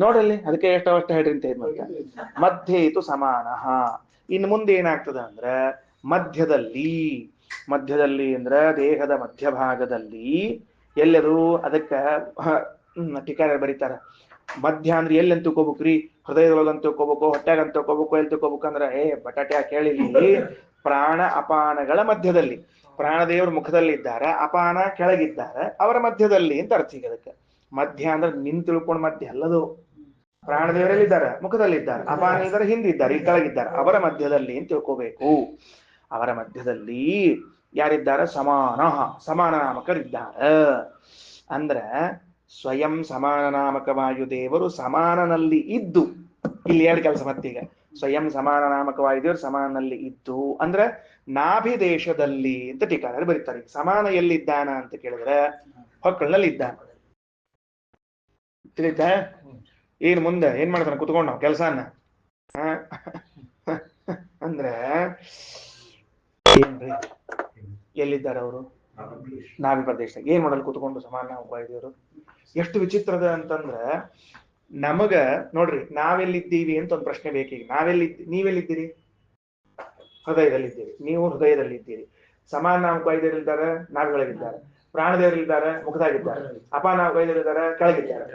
ನೋಡ್ರಲ್ಲಿ, ಅದಕ್ಕೆ ಎಷ್ಟವ ಅಷ್ಟ ಹೇಳ್ರಿ ಅಂತ ಹೇಳ್ಬೇಕು. ಮಧ್ಯೆ ಇದು ಸಮಾನ. ಇನ್ನು ಮುಂದೆ ಏನಾಗ್ತದ ಅಂದ್ರೆ ಮಧ್ಯದಲ್ಲಿ ಅಂದ್ರೆ ದೇಹದ ಮಧ್ಯಭಾಗದಲ್ಲಿ ಎಲ್ಲರೂ ಅದಕ್ಕ ಟೀಕಾರ ಬರೀತಾರೆ. ಮಧ್ಯ ಅಂದ್ರೆ ಎಲ್ಲಿ ಅಂತ ತಿಳ್ಕೊಬೇಕ್ರಿ? ಹೃದಯದೊಳಗೆ ಅಂತ ತಿಳ್ಕೊಬೇಕು, ಹೊಟ್ಯಾಗ ಅಂತ ತಿಳ್ಕೊಬೇಕು, ಎಲ್ಲಿ ತಿಳ್ಕೊಬೇಕು ಅಂದ್ರೆ ಬಟಾಟೆ ಕೇಳಿಲ್ಲಿ ಪ್ರಾಣ ಅಪಾನಗಳ ಮಧ್ಯದಲ್ಲಿ. ಪ್ರಾಣದೇವರು ಮುಖದಲ್ಲಿದ್ದಾರೆ, ಅಪಾನ ಕೆಳಗಿದ್ದಾರೆ, ಅವರ ಮಧ್ಯದಲ್ಲಿ ಅಂತ ಅರ್ಥ. ಈಗ ಅದಕ್ಕೆ ಮಧ್ಯ ಅಂದ್ರೆ ನಿನ್ ತಿಳ್ಕೊಂಡ್ ಮಧ್ಯ ಅಲ್ಲದು. ಪ್ರಾಣದೇವರಲ್ಲಿದ್ದಾರೆ, ಮುಖದಲ್ಲಿದ್ದಾರೆ, ಅಪಾನ ಇದ್ದಾರೆ, ಹಿಂದಿದ್ದಾರೆ, ಈ ಕೆಳಗಿದ್ದಾರೆ, ಅವರ ಮಧ್ಯದಲ್ಲಿ ಅಂತ ತಿಳ್ಕೋಬೇಕು. ಅವರ ಮಧ್ಯದಲ್ಲಿ ಯಾರಿದ್ದಾರೆ? ಸಮಾನ ನಾಮಕರಿದ್ದಾರೆ. ಅಂದ್ರೆ ಸ್ವಯಂ ಸಮಾನ ನಾಮಕ ವಾಯುದೇವರು ಸಮಾನನಲ್ಲಿ ಇದ್ದು, ಇಲ್ಲಿ ಎರಡು ಕೆಲಸ ಮತ್ತೀಗ. ಸ್ವಯಂ ಸಮಾನ ನಾಮಕ ವಾಯುದೇವರು ಸಮಾನಲ್ಲಿ ಇದ್ದು ಅಂದ್ರೆ ನಾಭಿ ದೇಶದಲ್ಲಿ ಅಂತ ಟೀಕಾರರು ಬರೀತಾರೆ. ಸಮಾನ ಎಲ್ಲಿದ್ದಾನ ಅಂತ ಕೇಳಿದ್ರೆ ಹೊಕ್ಕಳಲ್ಲಿ ಇದ್ದಾನ. ತಿಳಿತಾ? ಏನ್ ಮುಂದೆ ಏನ್ ಮಾಡ್ತಾನೆ ಕುತ್ಕೊಂಡು ನಾವು ಕೆಲಸನ ಅಂದ್ರೆ ಏನ್ರಿ ಎಲ್ಲಿದ್ದಾರೆ ಅವರು? ನಾಭಿ ಪ್ರದೇಶ. ಏನ್ ಮಾಡಲು ಕುತ್ಕೊಂಡು ಸಮಾನ ವಾಯುದೇವರು? ಎಷ್ಟು ವಿಚಿತ್ರದ ಅಂತಂದ್ರ ನಮಗ ನೋಡ್ರಿ, ನಾವೆಲ್ಲಿದ್ದೀವಿ ಅಂತ ಒಂದು ಪ್ರಶ್ನೆ ಬೇಕೀಗ. ನೀವೆಲ್ಲಿದ್ದೀರಿ? ಹೃದಯದಲ್ಲಿದ್ದೀರಿ. ನೀವು ಹೃದಯದಲ್ಲಿದ್ದೀರಿ. ಸಮಾನ ನಾಮಕ ವಾಯುದೇವರಿದ್ದಾರೆ, ನಾವಿಗಳಿದ್ದಾರೆ. ಪ್ರಾಣದೇವರಿದ್ದಾರೆ, ಮುಖದಾಗಿದ್ದಾರೆ. ಅಪಾನ ವಾಯುದೇವರಿದ್ದಾರೆ, ಕೆಳಗಿದ್ದಾರೆ.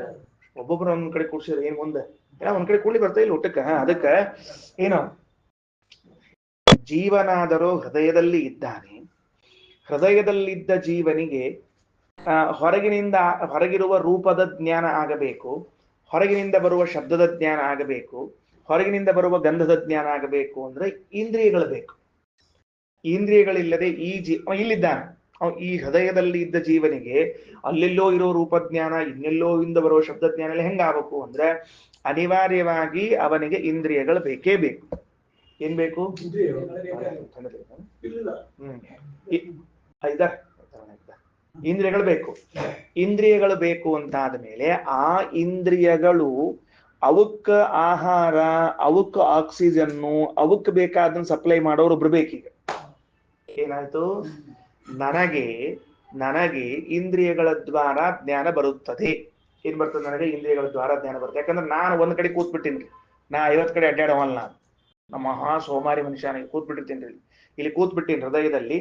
ಒಬ್ಬೊಬ್ರು ಒಂದ್ ಕಡೆ ಕೂಡ್ಸಿದ್ರೆ ಏನ್ ಮುಂದೆ ಒಂದ್ ಕಡೆ ಕೂಡಿ ಬರ್ತಾ ಇಲ್ಲ ಊಟಕ್ಕ. ಅದಕ್ಕ ಏನು ಜೀವನಾದರೂ ಹೃದಯದಲ್ಲಿ ಇದ್ದಾನೆ. ಹೃದಯದಲ್ಲಿದ್ದ ಜೀವನಿಗೆ ಹೊರಗಿರುವ ರೂಪದ ಜ್ಞಾನ ಆಗಬೇಕು, ಹೊರಗಿನಿಂದ ಬರುವ ಶಬ್ದದ ಜ್ಞಾನ ಆಗಬೇಕು, ಹೊರಗಿನಿಂದ ಬರುವ ಗಂಧದ ಜ್ಞಾನ ಆಗಬೇಕು ಅಂದ್ರೆ ಇಂದ್ರಿಯಗಳು ಬೇಕು. ಇಂದ್ರಿಯಗಳಿಲ್ಲದೆ ಇಲ್ಲಿದ್ದಾನೆ ಈ ಹೃದಯದಲ್ಲಿ ಇದ್ದ ಜೀವನಿಗೆ ಅಲ್ಲೆಲ್ಲೋ ಇರೋ ರೂಪಜ್ಞಾನ, ಇನ್ನೆಲ್ಲೋ ಇಂದ ಬರುವ ಶಬ್ದ ಜ್ಞಾನ ಎಲ್ಲ ಹೆಂಗಾಗಬೇಕು ಅಂದ್ರೆ ಅನಿವಾರ್ಯವಾಗಿ ಅವನಿಗೆ ಇಂದ್ರಿಯಗಳು ಬೇಕೇ ಬೇಕು. ಏನ್ ಬೇಕು? ಇಂದ್ರಿಯಗಳು ಬೇಕು. ಇಂದ್ರಿಯಗಳು ಬೇಕು ಅಂತಾದ ಮೇಲೆ ಆ ಇಂದ್ರಿಯಗಳು ಅವಕ್ಕ ಆಹಾರ, ಅವಕ್ಕ ಆಕ್ಸಿಜನ್ನು, ಅವಕ್ಕೆ ಬೇಕಾದನ್ನ ಸಪ್ಲೈ ಮಾಡೋರು ಒಬ್ರು ಬೇಕೀಗ. ಏನಾಯ್ತು? ನನಗೆ ಇಂದ್ರಿಯಗಳ ದ್ವಾರ ಜ್ಞಾನ ಬರುತ್ತದೆ. ಏನ್ ಬರ್ತದೆ? ನನಗೆ ಇಂದ್ರಿಯಗಳ ದ್ವಾರ ಜ್ಞಾನ ಬರುತ್ತೆ. ಯಾಕಂದ್ರೆ ನಾನು ಒಂದ್ ಕಡೆ ಕೂತ್ಬಿಟ್ಟಿನ್ರಿ. ನಾ 50 ಕಡೆ ಅಡ್ಡಾಡವಲ್ಲ. ನಾನು ನಮ್ಮ ಮಹಾ ಸೋಮಾರಿ ಮನುಷ್ಯನಿಗೆ ಕೂತ್ಬಿಟ್ಟಿರ್ತೀನಿ. ಇಲ್ಲಿ ಕೂತ್ಬಿಟ್ಟಿನಿ ಹೃದಯದಲ್ಲಿ.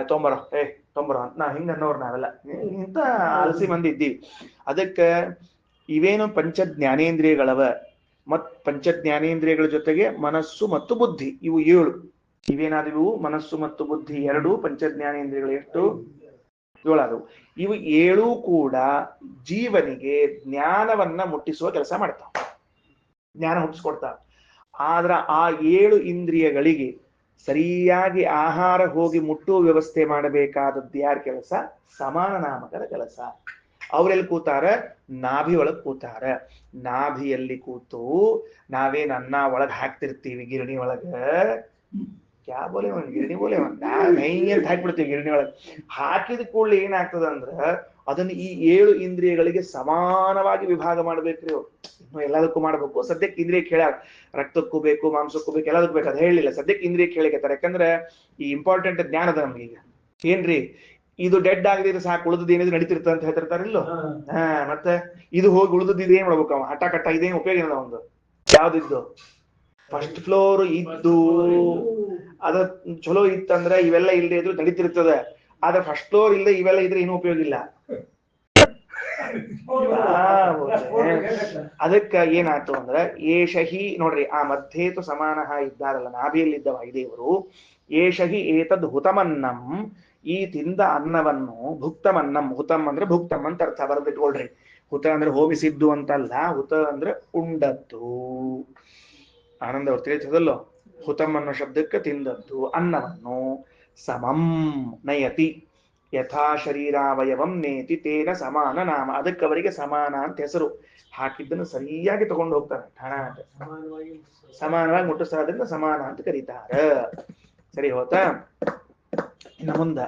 ತೊಂಬರ ಅಂತ ನಾ ಹಿಂಗ ಅನ್ನೋರು ನಾವೆಲ್ಲ ಇಂತ ಅಲಸಿ ಮಂದಿ ಇದ್ದೀವಿ. ಅದಕ್ಕ ಇವೇನು ಪಂಚ ಜ್ಞಾನೇಂದ್ರಿಯಗಳವ, ಪಂಚ ಜ್ಞಾನೇಂದ್ರಿಯಗಳ ಜೊತೆಗೆ ಮನಸ್ಸು ಮತ್ತು ಬುದ್ಧಿ, ಇವು 7. ಇವೇನಾದವು? ಮನಸ್ಸು ಮತ್ತು ಬುದ್ಧಿ 2, ಪಂಚಜ್ಞಾನೇಂದ್ರಿಯಗಳು ಎಷ್ಟು? 7 ಆದವು. ಇವು 7 ಕೂಡ ಜೀವನಿಗೆ ಜ್ಞಾನವನ್ನ ಮುಟ್ಟಿಸುವ ಕೆಲಸ ಮಾಡ್ತಾವ, ಜ್ಞಾನ ಹುಟ್ಟಿಸ್ಕೊಡ್ತಾವ. ಆದ್ರ ಆ 7 ಇಂದ್ರಿಯಗಳಿಗೆ ಸರಿಯಾಗಿ ಆಹಾರ ಹೋಗಿ ಮುಟ್ಟುವ ವ್ಯವಸ್ಥೆ ಮಾಡಬೇಕಾದದ್ದು ಯಾರ ಕೆಲಸ? ಸಮಾನ ನಾಮಕರ ಕೆಲಸ. ಅವರೆಲ್ಲಿ ಕೂತಾರ? ನಾಭಿ ಒಳಗ್ ಕೂತಾರ. ನಾಭಿಯಲ್ಲಿ ಕೂತು ನಾವೇನ್ ಅನ್ನ ಒಳಗ್ ಹಾಕ್ತಿರ್ತೀವಿ ಗಿರಣಿ ಒಳಗ, ಗಿರಣಿ ಬೋಲೆ ಅಂತ ಹಾಕ್ಬಿಡ್ತೀವಿ ಗಿರಣಿ ಒಳಗೆ. ಹಾಕಿದ ಕೂಡಲೇ ಏನಾಗ್ತದ ಅಂದ್ರ ಅದನ್ನ ಈ 7 ಇಂದ್ರಿಯಗಳಿಗೆ ಸಮಾನವಾಗಿ ವಿಭಾಗ ಮಾಡ್ಬೇಕ್ರಿ ಅವ್ರು. ಇನ್ನು ಎಲ್ಲದಕ್ಕೂ ಮಾಡ್ಬೇಕು. ಸದ್ಯಕ್ಕೆ ಇಂದ್ರಿಯ ಕೇಳ್ಯಾರ, ರಕ್ತಕ್ಕೂ ಬೇಕು, ಮಾಂಸಕ್ಕೂ ಬೇಕು, ಎಲ್ಲದಕ್ಕೂ ಬೇಕು. ಅದು ಹೇಳಿಲ್ಲ, ಸದ್ಯಕ್ಕೆ ಇಂದ್ರಿಯ ಕೇಳಿಕತ್ತಾರೆ. ಯಾಕಂದ್ರೆ ಈ ಇಂಪಾರ್ಟೆಂಟ್ ಜ್ಞಾನ ಅದ ನಮ್ಗೆ. ಈಗ ಏನ್ರಿ, ಇದು ಡೆಡ್ ಆಗದಿದ್ರೆ ಸಾಕು, ಉಳಿದದ್ದು ಏನಿದ್ರು ನಡೀತಿರ್ತದೆ ಅಂತ ಹೇಳ್ತಿರ್ತಾರಿಲ್ಲೋ. ಮತ್ತೆ ಇದು ಹೋಗಿ ಉಳಿದದ್ದು ಇದೇನ್ ಮಾಡ್ಬೇಕು? ಅವ ಹಠ ಕಟ್ಟ ಇದೇನ್ ಉಪಯೋಗ ಇಲ್ಲ. ಒಂದು ಯಾವ್ದಿದ್ದು ಫಸ್ಟ್ ಫ್ಲೋರ್ ಇದ್ದು ಅದ ಚಲೋ ಇತ್ತಂದ್ರೆ ಇವೆಲ್ಲ ಇಲ್ಲದೆ ಇದ್ರು ನಡೀತಿರ್ತದೆ. ಆದ್ರೆ ಫಸ್ಟ್ ಫ್ಲೋರ್ ಇಲ್ಲದೆ ಇವೆಲ್ಲ ಇದ್ರೆ ಏನೂ ಉಪಯೋಗ ಇಲ್ಲ. ಅದಕ್ಕ ಏನಾಯ್ತು ಅಂದ್ರೆ ಏಷಹಿ ನೋಡ್ರಿ, ಆ ಮಧ್ಯೇತು ಸಮಾನ ಇದ್ದಾರಲ್ಲ ನಾಭಿಯಲ್ಲಿದ್ದ ವಾಯುದೇವರು, ಏಷಹಿ ಏತದ್ ಹುತಮನ್ನಂ, ಈ ತಿಂದ ಅನ್ನವನ್ನು, ಭುಕ್ತಮನ್ನಂ, ಹುತಮ್ ಅಂದ್ರೆ ಭುಕ್ತಮ್ ಅಂತ ಅರ್ಥ ಬರೆದಿಟ್ಕೊಳ್ರಿ. ಹುತ ಅಂದ್ರೆ ಹೋಮಿಸಿದ್ದು ಅಂತಲ್ಲ, ಹುತ ಅಂದ್ರೆ ಉಂಡದ್ದು. ಆನಂದ ಅವ್ರು ತಿಳಿತದಲ್ಲೋ, ಹುತಮ್ ಅನ್ನೋ ಶಬ್ದಕ್ಕೆ ತಿಂದದ್ದು ಅನ್ನವನ್ನು. ಸಮಂ ನಯತಿ ಯಥಾ ಶರೀರಾವಯವಂ ನೇತಿ ತೇನ ಸಮಾನ ನಾಮ. ಅದಕ್ಕೆ ಅವರಿಗೆ ಸಮಾನ ಅಂತ ಹೆಸರು. ಹಾಕಿದ್ದನ್ನು ಸರಿಯಾಗಿ ತಗೊಂಡು ಹೋಗ್ತಾರೆ, ಸಮಾನವಾಗಿ ಮುಟ್ಟಿಸೋದ್ರಿಂದ ಸಮಾನ ಅಂತ ಕರೀತಾರೆ. ಸರಿ ಹೋತಾ? ಇನ್ನು ಮುಂದ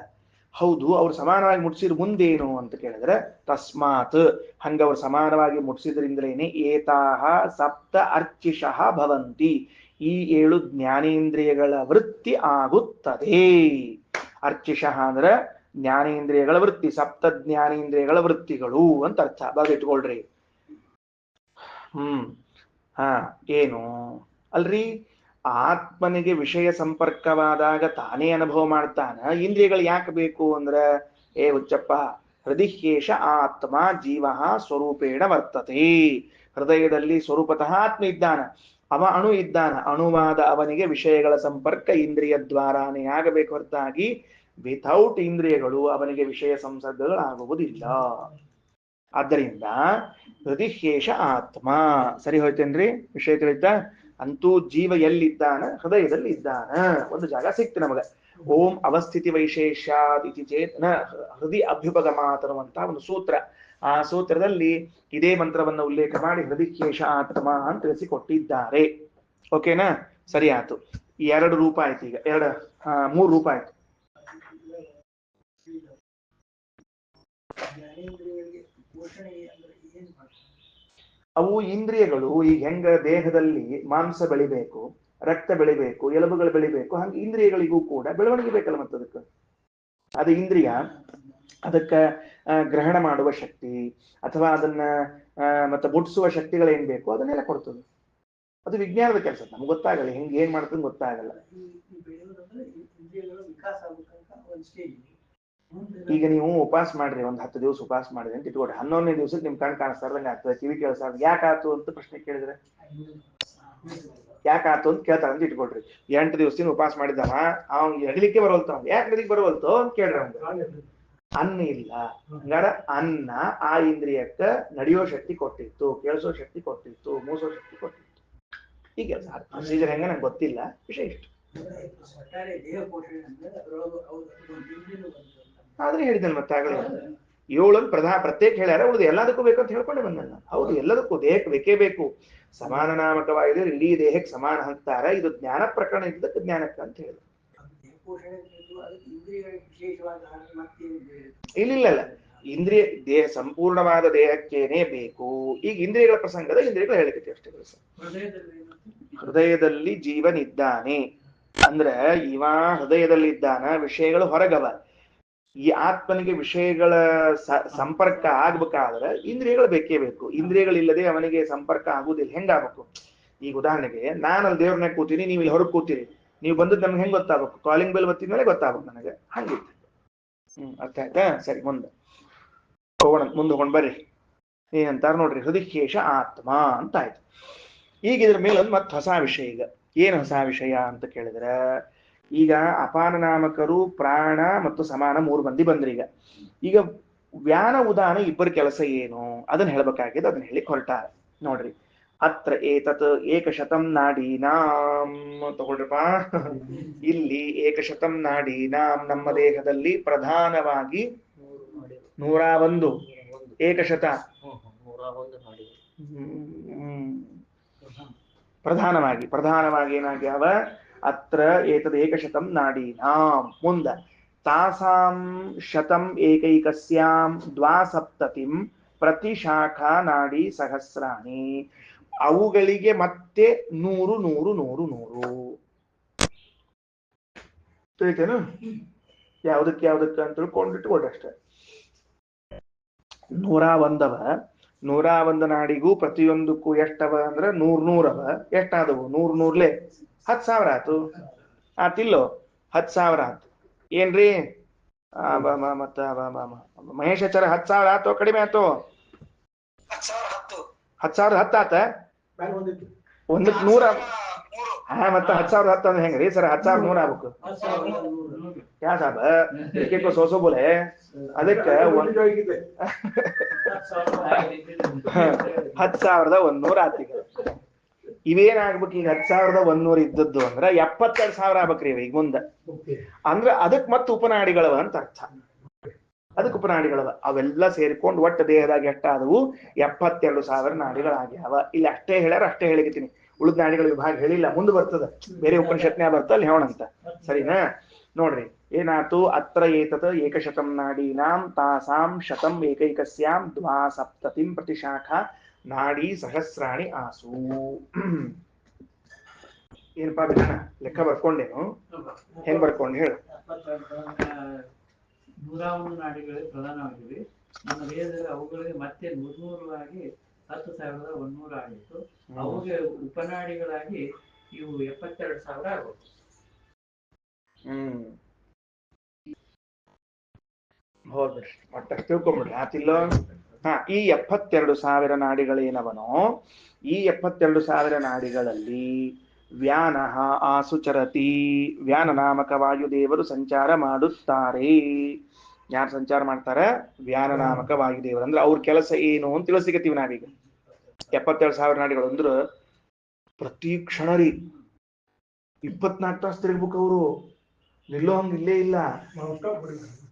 ಹೌದು, ಅವ್ರು ಸಮಾನವಾಗಿ ಮುಟ್ಟಿಸಿದ್ರು ಮುಂದೇನು ಅಂತ ಕೇಳಿದ್ರೆ, ತಸ್ಮಾತ್ ಹಂಗ ಅವ್ರು ಸಮಾನವಾಗಿ ಮುಟ್ಟಿಸಿದ್ರಿಂದಲೇನೆ ಏತಾಹ ಸಪ್ತ ಅರ್ಚಿಷಃ ಭವಂತಿ, ಈ 7 ಜ್ಞಾನೇಂದ್ರಿಯಗಳ ವೃತ್ತಿ ಆಗುತ್ತದೆ. ಅರ್ಚಿಷಃ ಅಂದ್ರೆ ಜ್ಞಾನೇಂದ್ರಿಯಗಳ ವೃತ್ತಿ, ಸಪ್ತ ಜ್ಞಾನೇಂದ್ರಿಯಗಳ ವೃತ್ತಿಗಳು ಅಂತ ಅರ್ಥ. ಬರೆದಿಟ್ಕೊಳ್ರಿ. ಏನು ಅಲ್ರಿ, ಆತ್ಮನಿಗೆ ವಿಷಯ ಸಂಪರ್ಕವಾದಾಗ ತಾನೇ ಅನುಭವ ಮಾಡ್ತಾನ. ಇಂದ್ರಿಯಗಳು ಯಾಕೆ ಬೇಕು ಅಂದ್ರ, ಹುಚ್ಚಪ್ಪ ಹೃದಿಹ್ಯೇಷ ಆತ್ಮ ಜೀವ ಸ್ವರೂಪೇಣ ವರ್ತತೆ. ಹೃದಯದಲ್ಲಿ ಸ್ವರೂಪತಃ ಆತ್ಮ ಇದ್ದಾನ, ಅವ ಅಣು ಇದ್ದಾನ. ಅಣುವಾದ ಅವನಿಗೆ ವಿಷಯಗಳ ಸಂಪರ್ಕ ಇಂದ್ರಿಯ ದ್ವಾರಾನೇ ಆಗಬೇಕು ಹೊರತಾಗಿ ವಿಥೌಟ್ ಇಂದ್ರಿಯಗಳು ಅವನಿಗೆ ವಿಷಯ ಸಂಸರ್ಗಗಳಾಗುವುದಿಲ್ಲ. ಆದ್ದರಿಂದ ಹೃದಿಹ್ಯೇಷ ಆತ್ಮ. ಸರಿ ಹೋಯ್ತೇನ್ರಿ? ವಿಷಯ ತಿಳಿತಾ? ಅಂತೂ ಜೀವ ಎಲ್ಲಿದ್ದಾನ? ಹೃದಯದಲ್ಲಿ ಇದ್ದಾನ. ಒಂದು ಜಾಗ ಸಿಕ್ತು ನಮಗ. ಓಂ ಅವಸ್ಥಿತಿ ವೈಶೇಷ್ಯಾತ್ ಇತಿ ಚೇತ್ ನ ಹೃದಯ ಅಭ್ಯುಪಗಮಾತ್ ಅನ್ನುವಂತ ಒಂದು ಸೂತ್ರ. ಆ ಸೂತ್ರದಲ್ಲಿ ಇದೇ ಮಂತ್ರವನ್ನು ಉಲ್ಲೇಖ ಮಾಡಿ ಹೃದಿಹ್ಯೇಷ ಆತ್ಮ ಅಂತ ತಿಳಿಸಿಕೊಟ್ಟಿದ್ದಾರೆ. ಓಕೆನಾ? ಸರಿ ಆಯ್ತು. 2 ರೂಪ ಆಯ್ತು. ಈಗ 3 ರೂಪ ಆಯ್ತು. ಅವು ಇಂದ್ರಿಯಗಳು ಈಗ ಹೆಂಗ ದೇಹದಲ್ಲಿ ಮಾಂಸ ಬೆಳಿಬೇಕು, ರಕ್ತ ಬೆಳಿಬೇಕು, ಎಲುಬುಗಳು ಬೆಳಿಬೇಕು, ಹಂಗೆ ಇಂದ್ರಿಯಗಳಿಗೂ ಕೂಡ ಬೆಳವಣಿಗೆ ಬೇಕಲ್ಲ. ಮತ್ತೆ ಅದು ಇಂದ್ರಿಯ ಅದಕ್ಕ ಗ್ರಹಣ ಮಾಡುವ ಶಕ್ತಿ ಅಥವಾ ಅದನ್ನ ಮತ್ತೆ ಮುಟ್ಟಿಸುವ ಶಕ್ತಿಗಳೇನ್ ಬೇಕು ಅದನ್ನೆಲ್ಲ ಕೊಡ್ತದೆ. ಅದು ವಿಜ್ಞಾನದ ಕೆಲಸ. ನಮ್ಗೆ ಗೊತ್ತಾಗಲ್ಲ ಹೆಂಗೆ ಏನ್ ಮಾಡ್ತದೆ ಗೊತ್ತಾಗಲ್ಲ. ಈಗ ನೀವು ಉಪವಾಸ ಮಾಡ್ರಿ, 10 ದಿವಸ ಉಪವಾಸ ಮಾಡಿದ್ರಿ ಅಂತ ಇಟ್ಕೊಡ್ರಿ. 11ನೇ ದಿವಸಕ್ಕೆ ನಿಮ್ ಕಣ್ ಕಾಣಿಸ್ತಾರ್ದಂಗೆ ಆಗ್ತದೆ, ಕಿವಿ ಕೇಳಿಸ್ತಾರ. ಯಾಕಾತು ಅಂತ ಪ್ರಶ್ನೆ ಕೇಳಿದ್ರೆ ಯಾಕಾತು ಅಂತ ಕೇಳ್ತಾರ ಅಂತ ಇಟ್ಕೊಡ್ರಿ. 8 ದಿವಸದಿಂದ ಉಪವಾಸ ಮಾಡಿದವ ಅವ್ನ್ ನಡಿಲಿಕ್ಕೆ ಬರವಲ್ತಾವ. ಯಾಕೆ ನಡಿಲಿಕ್ಕೆ ಬರವಲ್ತು ಅಂತ ಕೇಳ್ರಿ. ಅವ್ನಿಗೆ ಅನ್ನ ಇಲ್ಲ. ಹಂಗಾರ ಅನ್ನ ಆ ಇಂದ್ರಿಯಕ್ಕ ನಡೆಯೋ ಶಕ್ತಿ ಕೊಟ್ಟಿತ್ತು, ಕೇಳಿಸೋ ಶಕ್ತಿ ಕೊಟ್ಟಿತ್ತು, ಮೂಸೋ ಶಕ್ತಿ ಕೊಟ್ಟಿತ್ತು. ಈ ಕೆಲಸ ಪ್ರೊಸೀಜರ್ ಹೆಂಗ ನಂಗೆ ಗೊತ್ತಿಲ್ಲ. ವಿಷಯ ಇಷ್ಟು ಆದ್ರೆ ಹೇಳಿದ್ದೇನೆ ಮತ್ತೆ ಆಗಲೇ 7 ಪ್ರತ್ಯೇಕ ಹೇಳ್ಯಾರ. ಉಳಿದು ಎಲ್ಲದಕ್ಕೂ ಬೇಕಂತ ಹೇಳ್ಕೊಂಡೆ ಬಂದಲ್ಲ. ಹೌದು, ಎಲ್ಲದಕ್ಕೂ ದೇಹಕ್ಕೆ ಬೇಕೇ ಬೇಕು. ಸಮಾನ ನಾಮಕವಾಗಿದ್ರೆ ಇಡೀ ದೇಹಕ್ಕೆ ಸಮಾನ ಅಂತಾರ. ಇದು ಜ್ಞಾನ ಪ್ರಕರಣ ಇದ್ದಕ್ಕೆ ಜ್ಞಾನಕ್ಕೆ ಅಂತ ಹೇಳಿದ್ರು. ಇಲ್ಲ, ಇಂದ್ರಿಯ ದೇಹ ಸಂಪೂರ್ಣವಾದ ದೇಹಕ್ಕೇನೆ ಬೇಕು. ಈಗ ಇಂದ್ರಿಯಗಳ ಪ್ರಸಂಗದ ಇಂದ್ರಿಯಗಳು ಹೇಳಿಕೆ ಅಷ್ಟೇ. ಹೃದಯದಲ್ಲಿ ಜೀವನಿದ್ದಾನೆ ಅಂದ್ರೆ ಇವ ಹೃದಯದಲ್ಲಿದ್ದಾನ, ವಿಷಯಗಳು ಹೊರಗವ. ಈ ಆತ್ಮನಿಗೆ ವಿಷಯಗಳ ಸಂಪರ್ಕ ಆಗ್ಬೇಕಾದ್ರೆ ಇಂದ್ರಿಯಗಳು ಬೇಕೇ ಬೇಕು. ಇಂದ್ರಿಯಗಳಿಲ್ಲದೆ ಅವನಿಗೆ ಸಂಪರ್ಕ ಆಗುದಿಲ್ಲ. ಹೆಂಗಾಗಬೇಕು? ಈಗ ಉದಾಹರಣೆಗೆ ನಾನು ಅಲ್ಲಿ ದೇವ್ರನ್ನ ಕೂತೀನಿ, ನೀವು ಇಲ್ಲಿ ಹೊರಗೆ ಕೂತೀರಿ. ನೀವು ಬಂದದ್ದು ನಮ್ಗೆ ಹೆಂಗ್ ಗೊತ್ತಾಗಬೇಕು? ಕಾಲಿಂಗ್ ಬೆಲ್ ಒತ್ತಿದ ಮೇಲೆ ಗೊತ್ತಾಗಬೇಕು ನನಗೆ. ಹಂಗಿತ್ತು. ಅರ್ಥ ಆಯ್ತಾ? ಸರಿ, ಮುಂದೆ ಹೋಗೋಣ ಬರ್ರಿ. ಏನಂತಾರ ನೋಡ್ರಿ, ಹೃದಿಹ್ಯೇಷ ಆತ್ಮ ಅಂತ ಆಯ್ತು. ಈಗ ಇದ್ರ ಮೇಲೆ ಒಂದು ಮತ್ತೆ ಹೊಸ ವಿಷಯ. ಈಗ ಏನ್ ಹೊಸ ವಿಷಯ ಅಂತ ಕೇಳಿದ್ರೆ, ಈಗ ಅಪಾನ ನಾಮಕರು, ಪ್ರಾಣ ಮತ್ತು ಸಮಾನ 3 ಮಂದಿ ಬಂದ್ರಿ. ಈಗ ವ್ಯಾನ ಉದಾನ ಇಬ್ಬರ ಕೆಲಸ ಏನು ಅದನ್ನ ಹೇಳ್ಬೇಕಾಗಿದೆ. ಅದನ್ನ ಹೇಳಿ ಹೊರಟಾರ ನೋಡ್ರಿ. ಅತ್ರ ಏತತ್ ಏಕಶತಂ ನಾಡೀನಾಂ ತಗೊಳ್ರಪ್ಪ. ಇಲ್ಲಿ ಏಕಶತಂ ನಾಡೀನಾಂ ನಮ್ಮ ದೇಹದಲ್ಲಿ ಪ್ರಧಾನವಾಗಿ 101 ಏಕಶತ ಪ್ರಧಾನವಾಗಿ ಏನಾಗ್ಯಾವ? ಅತ್ರ ಏತದ್ ಏಕಶತಂ ನಾಡೀನಾಂ. ಮುಂದ ತಾಸಾಂ ಶತಂ ಏಕೈಕಸ್ಯಾಂ ದ್ವಾಸಪ್ತತಿಂ ಪ್ರತಿಶಾಖಾ ನಾಡಿ ಸಹಸ್ರಾಣಿ. ಅವುಗಳಿಗೆ ಮತ್ತೆ 100 ತಿಳಿತೇನು? ಯಾವ್ದಕ್ಕೆ ಅಂತ ತಿಳ್ಕೊಂಡಿಟ್ಕೊಳ್ರಿ ಅಷ್ಟೇ. 101 101 ನಾಡಿಗೂ ಪ್ರತಿಯೊಂದಕ್ಕೂ ಎಷ್ಟವ ಅಂದ್ರೆ 100 ಅವ. ಎಷ್ಟಾದವು? 100 10,000 ಆಯ್ತು. ಆತಿಲ್ಲೋ? 10,000 ಆಯ್ತು. ಏನ್ರಿ ಮತ್ತ ಮಹೇಶಾಚಾರ 10,000 ಆಯ್ತು ಕಡಿಮೆ ಆಯ್ತು? 10,010 ಆತ. ಒಂದಕ್ಕೆ 100. ಮತ್ತೆ 10,010 ಅಂದ್ರೆ ಹೆಂಗ್ರಿ ಸರ್? 10,100 ಆಗ್ಬೇಕು. ಯಾ ಸಾಬ ಏಕೋ ಸೋಸೋ ಬೋಲೆ. ಅದಕ್ಕೆ 10,100 ಆತಿಗ. ಇವೇನಾಗ್ಬೇಕು? ಈಗ 10,100 ಇದ್ದದ್ದು ಅಂದ್ರೆ 72,000 ಆಗ್ಬೇಕ್ರಿ ಈಗ ಮುಂದೆ. ಅಂದ್ರೆ ಅದಕ್ ಮತ್ತೆ ಉಪನಾಡಿಗಳವ ಅಂತ ಅರ್ಥ. ಅದಕ್ಕೆ ಉಪನಾಡಿಗಳವ. ಅವೆಲ್ಲ ಸೇರಿಕೊಂಡು ಒಟ್ಟು ದೇಹದಾಗ ಎಷ್ಟಾದವು? 72,000 ನಾಡಿಗಳಾಗ್ಯಾವ. ಇಲ್ಲಿ ಅಷ್ಟೇ ಹೇಳ್ಯಾರ, ಅಷ್ಟೇ ಹೇಳಿಕತ್ತೀನಿ. ಉಳಿದ ನಾಡಿಗಳ ವಿಭಾಗ ಹೇಳಿಲ್ಲ, ಮುಂದೆ ಬರ್ತದ. ಬೇರೆ ಉಪನಿಷತ್ನ್ಯಾಗ ಬರ್ತ ಅಲ್ಲಿ ಹೇಳೋಣಂತ. ಸರಿನಾ? ನೋಡ್ರಿ ಏನಾತು? ಅತ್ರ ಏತತ್ ಏಕಶತಂ ನಾಡೀನಾಂ ತಾಸಾಂ ಶತಂ ಏಕೈಕಸ್ಯಾಂ ದ್ವಾಸಪ್ತತಿಂ ಪ್ರತಿಶಾಖಾ ನಾಡಿ ಸಹಸ್ರಾಣಿ ಆಸು. ಏನಪ್ಪಾ ವಿಧಾನ ಲೆಕ್ಕ ಬರ್ಕೊಂಡೇನು? ಹೆಂಗ್ ಬರ್ಕೊಂಡು ಹೇಳು. 101 ನಾಡಿಗಳೇ ಪ್ರಧಾನವಾಗಿವೆ. ನಮ್ಮ ದೇಹದಲ್ಲಿ ಅವುಗಳಿಗೆ ಮತ್ತೆ 100 ಆಗಿ 10,100 ಆಗಿತ್ತು. ಅವುಗೆ ಉಪನಾಡಿಗಳಾಗಿ ಇವು 72,000 ಆಗಬೇಕು. ಹೋಗ್ಬಿಡ್ರಿ ಒಟ್ಟ ತಿಳ್ಕೊಂಬಿಡ್ರಿ ಆತಿಲ್ಲೋ. ಹಾ, ಈ 72,000 ನಾಡಿಗಳೇನವನೋ, ಈ 72,000 ನಾಡಿಗಳಲ್ಲಿ ವ್ಯಾನಃ ಆಸುಚರತಿ, ವ್ಯಾನ ನಾಮಕ ವಾಯುದೇವರು ಸಂಚಾರ ಮಾಡುತ್ತಾರೆ. ಯಾರು ಸಂಚಾರ ಮಾಡ್ತಾರೆ? ವ್ಯಾನ ನಾಮಕ ವಾಯುದೇವರು. ಅಂದ್ರೆ ಅವ್ರ ಕೆಲಸ ಏನು ಅಂತ ತಿಳಿಸಿಕತ್ತೀವಿ ನಾವೀಗ. 72,000 ನಾಡಿಗಳು ಅಂದ್ರೆ ಪ್ರತಿ ಕ್ಷಣ ರೀ 24 ತಾಸು ತಿರುಗ್ಬೇಕು ಅವರು, ನಿಲ್ಲೋ ಹಂಗ ಇಲ್ಲೇ ಇಲ್ಲ.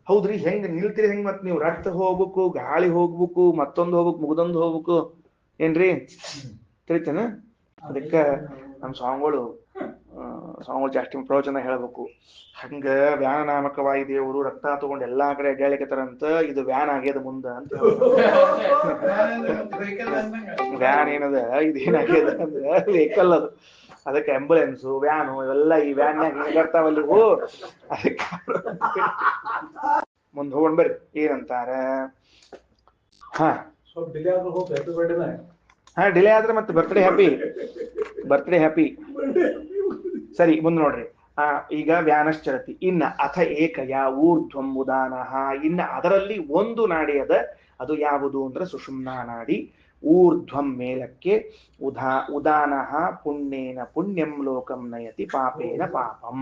ಹೌದ್ರಿ, ಹೆಂಗ್ ನಿಲ್ತೀರಿ ಹೆಂಗ್? ಮತ್ ನೀವು ರಕ್ತ ಹೋಗ್ಬೇಕು, ಗಾಳಿ ಹೋಗ್ಬೇಕು, ಮತ್ತೊಂದು ಹೋಗ್ಬೇಕು, ಮುಗ್ದೊಂದು ಹೋಗ್ಬೇಕು, ಏನ್ರಿ ತಿಳಿತೇನ? ಅದಕ್ಕ ನಮ್ ಸ್ವಾಮಿಗಳು ಜಾಸ್ತಿ ಪ್ರವಚನ ಹೇಳ್ಬೇಕು. ಹಂಗ ವ್ಯಾನ ನಾಮಕ ವಾಯುದೇವರು ರಕ್ತ ತಗೊಂಡು ಎಲ್ಲಾ ಕಡೆ ಅಡ್ಡಾಳಿಕತ್ತಾರಂತ, ಇದು ವ್ಯಾನ್ ಆಗ್ಯದ ಮುಂದ ಅಂತ ವ್ಯಾನ್ ಏನದ, ಇದೇನಾಗ್ಯದ ಅಂದ್ರೆ ವೆಹಿಕಲ್ ಅದು. ಅದಕ್ಕೆ ಆಂಬುಲೆನ್ಸು, ವ್ಯಾನು ಇವೆಲ್ಲ ಈ ವ್ಯಾನ್ಯಾಗ ಬರ್ತಾವಲ್ಲಿ ಇವು. ಅದಕ್ಕೆ ಮುಂದೆ ಹೋಗೋಣ ಬರ್ರಿ, ಏನಂತಾರ. ಹಾ ಡಿಲೇ ಆದ್ರೆ ಮತ್ತೆ ಬರ್ತ್ಡೇ ಹ್ಯಾಪಿ. ಸರಿ, ಮುಂದೆ ನೋಡ್ರಿ. ಈಗ ವ್ಯಾನಶ್ಚರತಿ. ಇನ್ನ ಅಥ ಏಕಯ ಊರ್ಧ್ವಂ ಉದಾನಃ. ಇನ್ನ ಅದರಲ್ಲಿ ಒಂದು ನಾಡಿ ಅದ, ಅದು ಯಾವುದು ಅಂದ್ರೆ ಸುಷುಮ್ನಾ ನಾಡಿ. ಊರ್ಧ್ವಂ ಮೇಲಕ್ಕೆ, ಉದಾನಃ ಪುಣ್ಯೇನ ಪುಣ್ಯಂ ಲೋಕಂ ನಯತಿ ಪಾಪೇನ ಪಾಪಂ.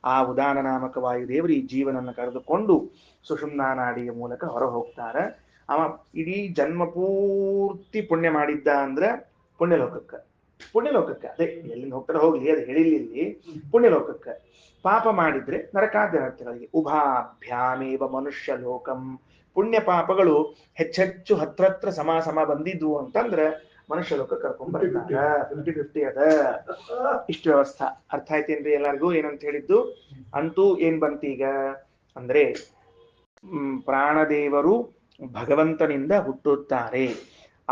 ಆ ಉದಾನ ನಾಮಕ ವಾಯುದೇವರು ಈ ಜೀವನನ್ನು ಕರೆದುಕೊಂಡು ಸುಷುಮ್ನಾ ನಾಡಿಯ ಮೂಲಕ ಹೊರ ಹೋಗ್ತಾರೆ. ಅವ ಇಡೀ ಜನ್ಮ ಪೂರ್ತಿ ಪುಣ್ಯ ಮಾಡಿದ್ದ ಅಂದ್ರೆ ಪುಣ್ಯಲೋಕಕ್ಕೆ ಅದೇ ಎಲ್ಲಿಂದ ಹೋಗ್ತಾರೆ ಹೋಗ್ಲಿ, ಅದು ಹೇಳಿಲ್ಲಿ ಪುಣ್ಯಲೋಕಕ್ಕೆ. ಪಾಪ ಮಾಡಿದ್ರೆ ನರಕಾದ್ಯರ್ಥಗಳಿಗೆ. ಉಭಾಭ್ಯಾಮೇವ ಮನುಷ್ಯ ಲೋಕಂ. ಪುಣ್ಯ ಪಾಪಗಳು ಹೆಚ್ಚೆಚ್ಚು ಹತ್ರ ಸಮ ಬಂದಿದ್ವು ಅಂತಂದ್ರೆ ಮನುಷ್ಯ ಲೋಕ ಕರ್ಕೊಂಡ್ ಬರ್ತಾರ. 50-50 ಅದ. ಇಷ್ಟು ವ್ಯವಸ್ಥಾ ಅರ್ಥ ಆಯ್ತೇನ್ರಿ ಎಲ್ಲರಿಗೂ? ಏನಂತ ಹೇಳಿದ್ದು ಅಂತೂ ಏನ್ ಬಂತೀಗ ಅಂದ್ರೆ, ಪ್ರಾಣದೇವರು ಭಗವಂತನಿಂದ ಹುಟ್ಟುತ್ತಾರೆ.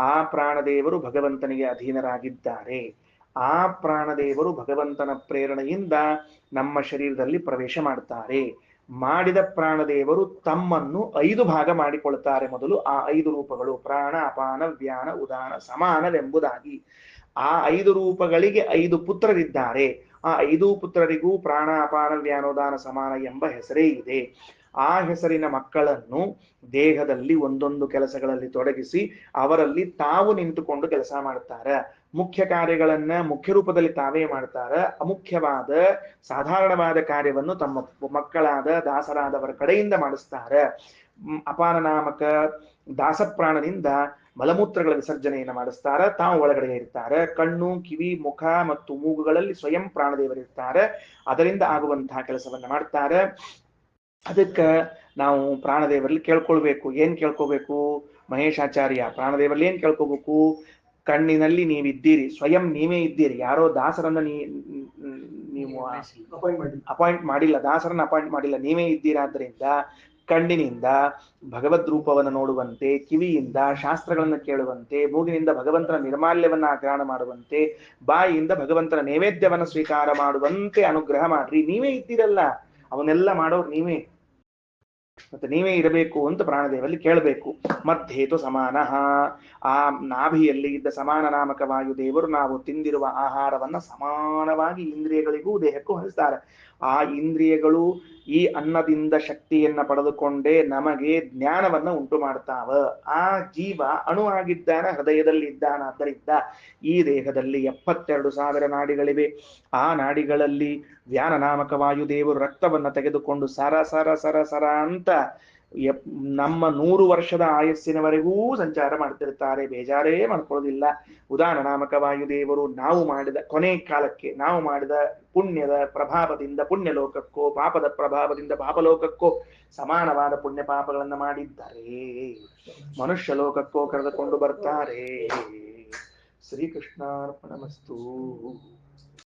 ಆ ಪ್ರಾಣದೇವರು ಭಗವಂತನಿಗೆ ಅಧೀನರಾಗಿದ್ದಾರೆ. ಆ ಪ್ರಾಣದೇವರು ಭಗವಂತನ ಪ್ರೇರಣೆಯಿಂದ ನಮ್ಮ ಶರೀರದಲ್ಲಿ ಪ್ರವೇಶ ಮಾಡ್ತಾರೆ. ಮಾಡಿದ ಪ್ರಾಣದೇವರು ತಮ್ಮನ್ನು 5 ಭಾಗ ಮಾಡಿಕೊಳ್ತಾರೆ. ಮೊದಲು ಆ 5 ರೂಪಗಳು ಪ್ರಾಣ, ಅಪಾನ, ವ್ಯಾನ, ಉದಾನ, ಸಮಾನವೆಂಬುದಾಗಿ. ಆ 5 ರೂಪಗಳಿಗೆ 5 ಪುತ್ರರಿದ್ದಾರೆ. ಆ 5 ಪುತ್ರರಿಗೂ ಪ್ರಾಣ, ಅಪಾನ, ವ್ಯಾನೋದಾನ, ಸಮಾನ ಎಂಬ ಹೆಸರೇ ಇದೆ. ಆ ಹೆಸರಿನ ಮಕ್ಕಳನ್ನು ದೇಹದಲ್ಲಿ ಒಂದೊಂದು ಕೆಲಸಗಳಲ್ಲಿ ತೊಡಗಿಸಿ ಅವರಲ್ಲಿ ತಾವು ನಿಂತುಕೊಂಡು ಕೆಲಸ ಮಾಡ್ತಾರೆ. ಮುಖ್ಯ ಕಾರ್ಯಗಳನ್ನ ಮುಖ್ಯ ರೂಪದಲ್ಲಿ ತಾವೇ ಮಾಡ್ತಾರೆ. ಅಮುಖ್ಯವಾದ ಸಾಧಾರಣವಾದ ಕಾರ್ಯವನ್ನು ತಮ್ಮ ಮಕ್ಕಳಾದ ದಾಸರಾದವರ ಕಡೆಯಿಂದ ಮಾಡಿಸ್ತಾರೆ. ಅಪಾನ ನಾಮಕ ದಾಸಪ್ರಾಣನಿಂದ ಮಲಮೂತ್ರಗಳ ವಿಸರ್ಜನೆಯನ್ನು ಮಾಡಿಸ್ತಾರೆ. ತಾವು ಒಳಗಡೆ ಇರ್ತಾರೆ. ಕಣ್ಣು, ಕಿವಿ, ಮುಖ ಮತ್ತು ಮೂಗುಗಳಲ್ಲಿ ಸ್ವಯಂ ಪ್ರಾಣದೇವರಿರ್ತಾರೆ. ಅದರಿಂದ ಆಗುವಂತಹ ಕೆಲಸವನ್ನ ಮಾಡ್ತಾರೆ. ಅದಕ್ಕೆ ನಾವು ಪ್ರಾಣದೇವರಲ್ಲಿ ಕೇಳ್ಕೊಳ್ಬೇಕು. ಏನ್ ಕೇಳ್ಕೋಬೇಕು? ಮಹೇಶಾಚಾರ್ಯ ಪ್ರಾಣದೇವರಲ್ಲಿ ಏನ್ ಕೇಳ್ಕೋಬೇಕು? ಕಣ್ಣಿನಲ್ಲಿ ನೀವಿದ್ದೀರಿ, ಸ್ವಯಂ ನೀವೇ ಇದ್ದೀರಿ. ಯಾರೋ ದಾಸರನ್ನ ನೀವು ಅಪಾಯಿಂಟ್ ಮಾಡಿಲ್ಲ, ದಾಸರನ್ನ ಅಪಾಯಿಂಟ್ ಮಾಡಿಲ್ಲ, ನೀವೇ ಇದ್ದೀರಾದ್ರಿಂದ ಕಣ್ಣಿನಿಂದ ಭಗವದ್ ರೂಪವನ್ನು ನೋಡುವಂತೆ, ಕಿವಿಯಿಂದ ಶಾಸ್ತ್ರಗಳನ್ನು ಕೇಳುವಂತೆ, ಮೂಗಿನಿಂದ ಭಗವಂತನ ನಿರ್ಮಾಲ್ಯವನ್ನ ಗ್ರಹಣ ಮಾಡುವಂತೆ, ಬಾಯಿಯಿಂದ ಭಗವಂತನ ನೈವೇದ್ಯವನ್ನು ಸ್ವೀಕಾರ ಮಾಡುವಂತೆ ಅನುಗ್ರಹ ಮಾಡ್ರಿ. ನೀವೇ ಇದ್ದೀರಲ್ಲ, ಅವನ್ನೆಲ್ಲ ಮಾಡೋರು ನೀವೇ, ಮತ್ತೆ ನೀವೇ ಇರಬೇಕು ಅಂತ ಪ್ರಾಣದೇವರಲ್ಲಿ ಕೇಳಬೇಕು. ಮಧ್ಯೇತು ಸಮಾನಃ. ಆ ನಾಭಿಯಲ್ಲಿ ಇದ್ದ ಸಮಾನ ನಾಮಕ ವಾಯುದೇವರು ನಾವು ತಿಂದಿರುವ ಆಹಾರವನ್ನ ಸಮಾನವಾಗಿ ಇಂದ್ರಿಯಗಳಿಗೂ ದೇಹಕ್ಕೂ ಹರಿಸ್ತಾರೆ. ಆ ಇಂದ್ರಿಯಗಳು ಈ ಅನ್ನದಿಂದ ಶಕ್ತಿಯನ್ನ ಪಡೆದುಕೊಂಡೇ ನಮಗೆ ಜ್ಞಾನವನ್ನ ಉಂಟು ಮಾಡ್ತಾವ. ಆ ಜೀವ ಅಣುವಾಗಿದ್ದಾನ, ಹೃದಯದಲ್ಲಿ ಇದ್ದಾನಾದ್ದರಿಂದ ಈ ದೇಹದಲ್ಲಿ 72,000 ನಾಡಿಗಳಿವೆ. ಆ ನಾಡಿಗಳಲ್ಲಿ ವ್ಯಾನ ನಾಮಕ ವಾಯುದೇವರು ರಕ್ತವನ್ನ ತೆಗೆದುಕೊಂಡು ಸರ ಸರ ಸರ ಸರ ಅಂತ ನಮ್ಮ 100 ವರ್ಷದ ಆಯಸ್ಸಿನವರೆಗೂ ಸಂಚಾರ ಮಾಡ್ತಿರ್ತಾರೆ. ಬೇಜಾರೇ ಮಾಡ್ಕೊಳ್ಳೋದಿಲ್ಲ. ಉದಾನ ನಾಮಕ ವಾಯುದೇವರು ನಾವು ಮಾಡಿದ ಕೊನೆ ಕಾಲಕ್ಕೆ ನಾವು ಮಾಡಿದ ಪುಣ್ಯದ ಪ್ರಭಾವದಿಂದ ಪುಣ್ಯ ಲೋಕಕ್ಕೋ, ಪಾಪದ ಪ್ರಭಾವದಿಂದ ಪಾಪಲೋಕಕ್ಕೋ ಸಮಾನವಾದ ಪುಣ್ಯ ಪಾಪಗಳನ್ನ ಮಾಡಿದ್ದಾರೆ ಮನುಷ್ಯ ಲೋಕಕ್ಕೋ ಕರೆದುಕೊಂಡು ಬರ್ತಾರೆ. ಶ್ರೀಕೃಷ್ಣಾರ್ಪಣಮಸ್ತು.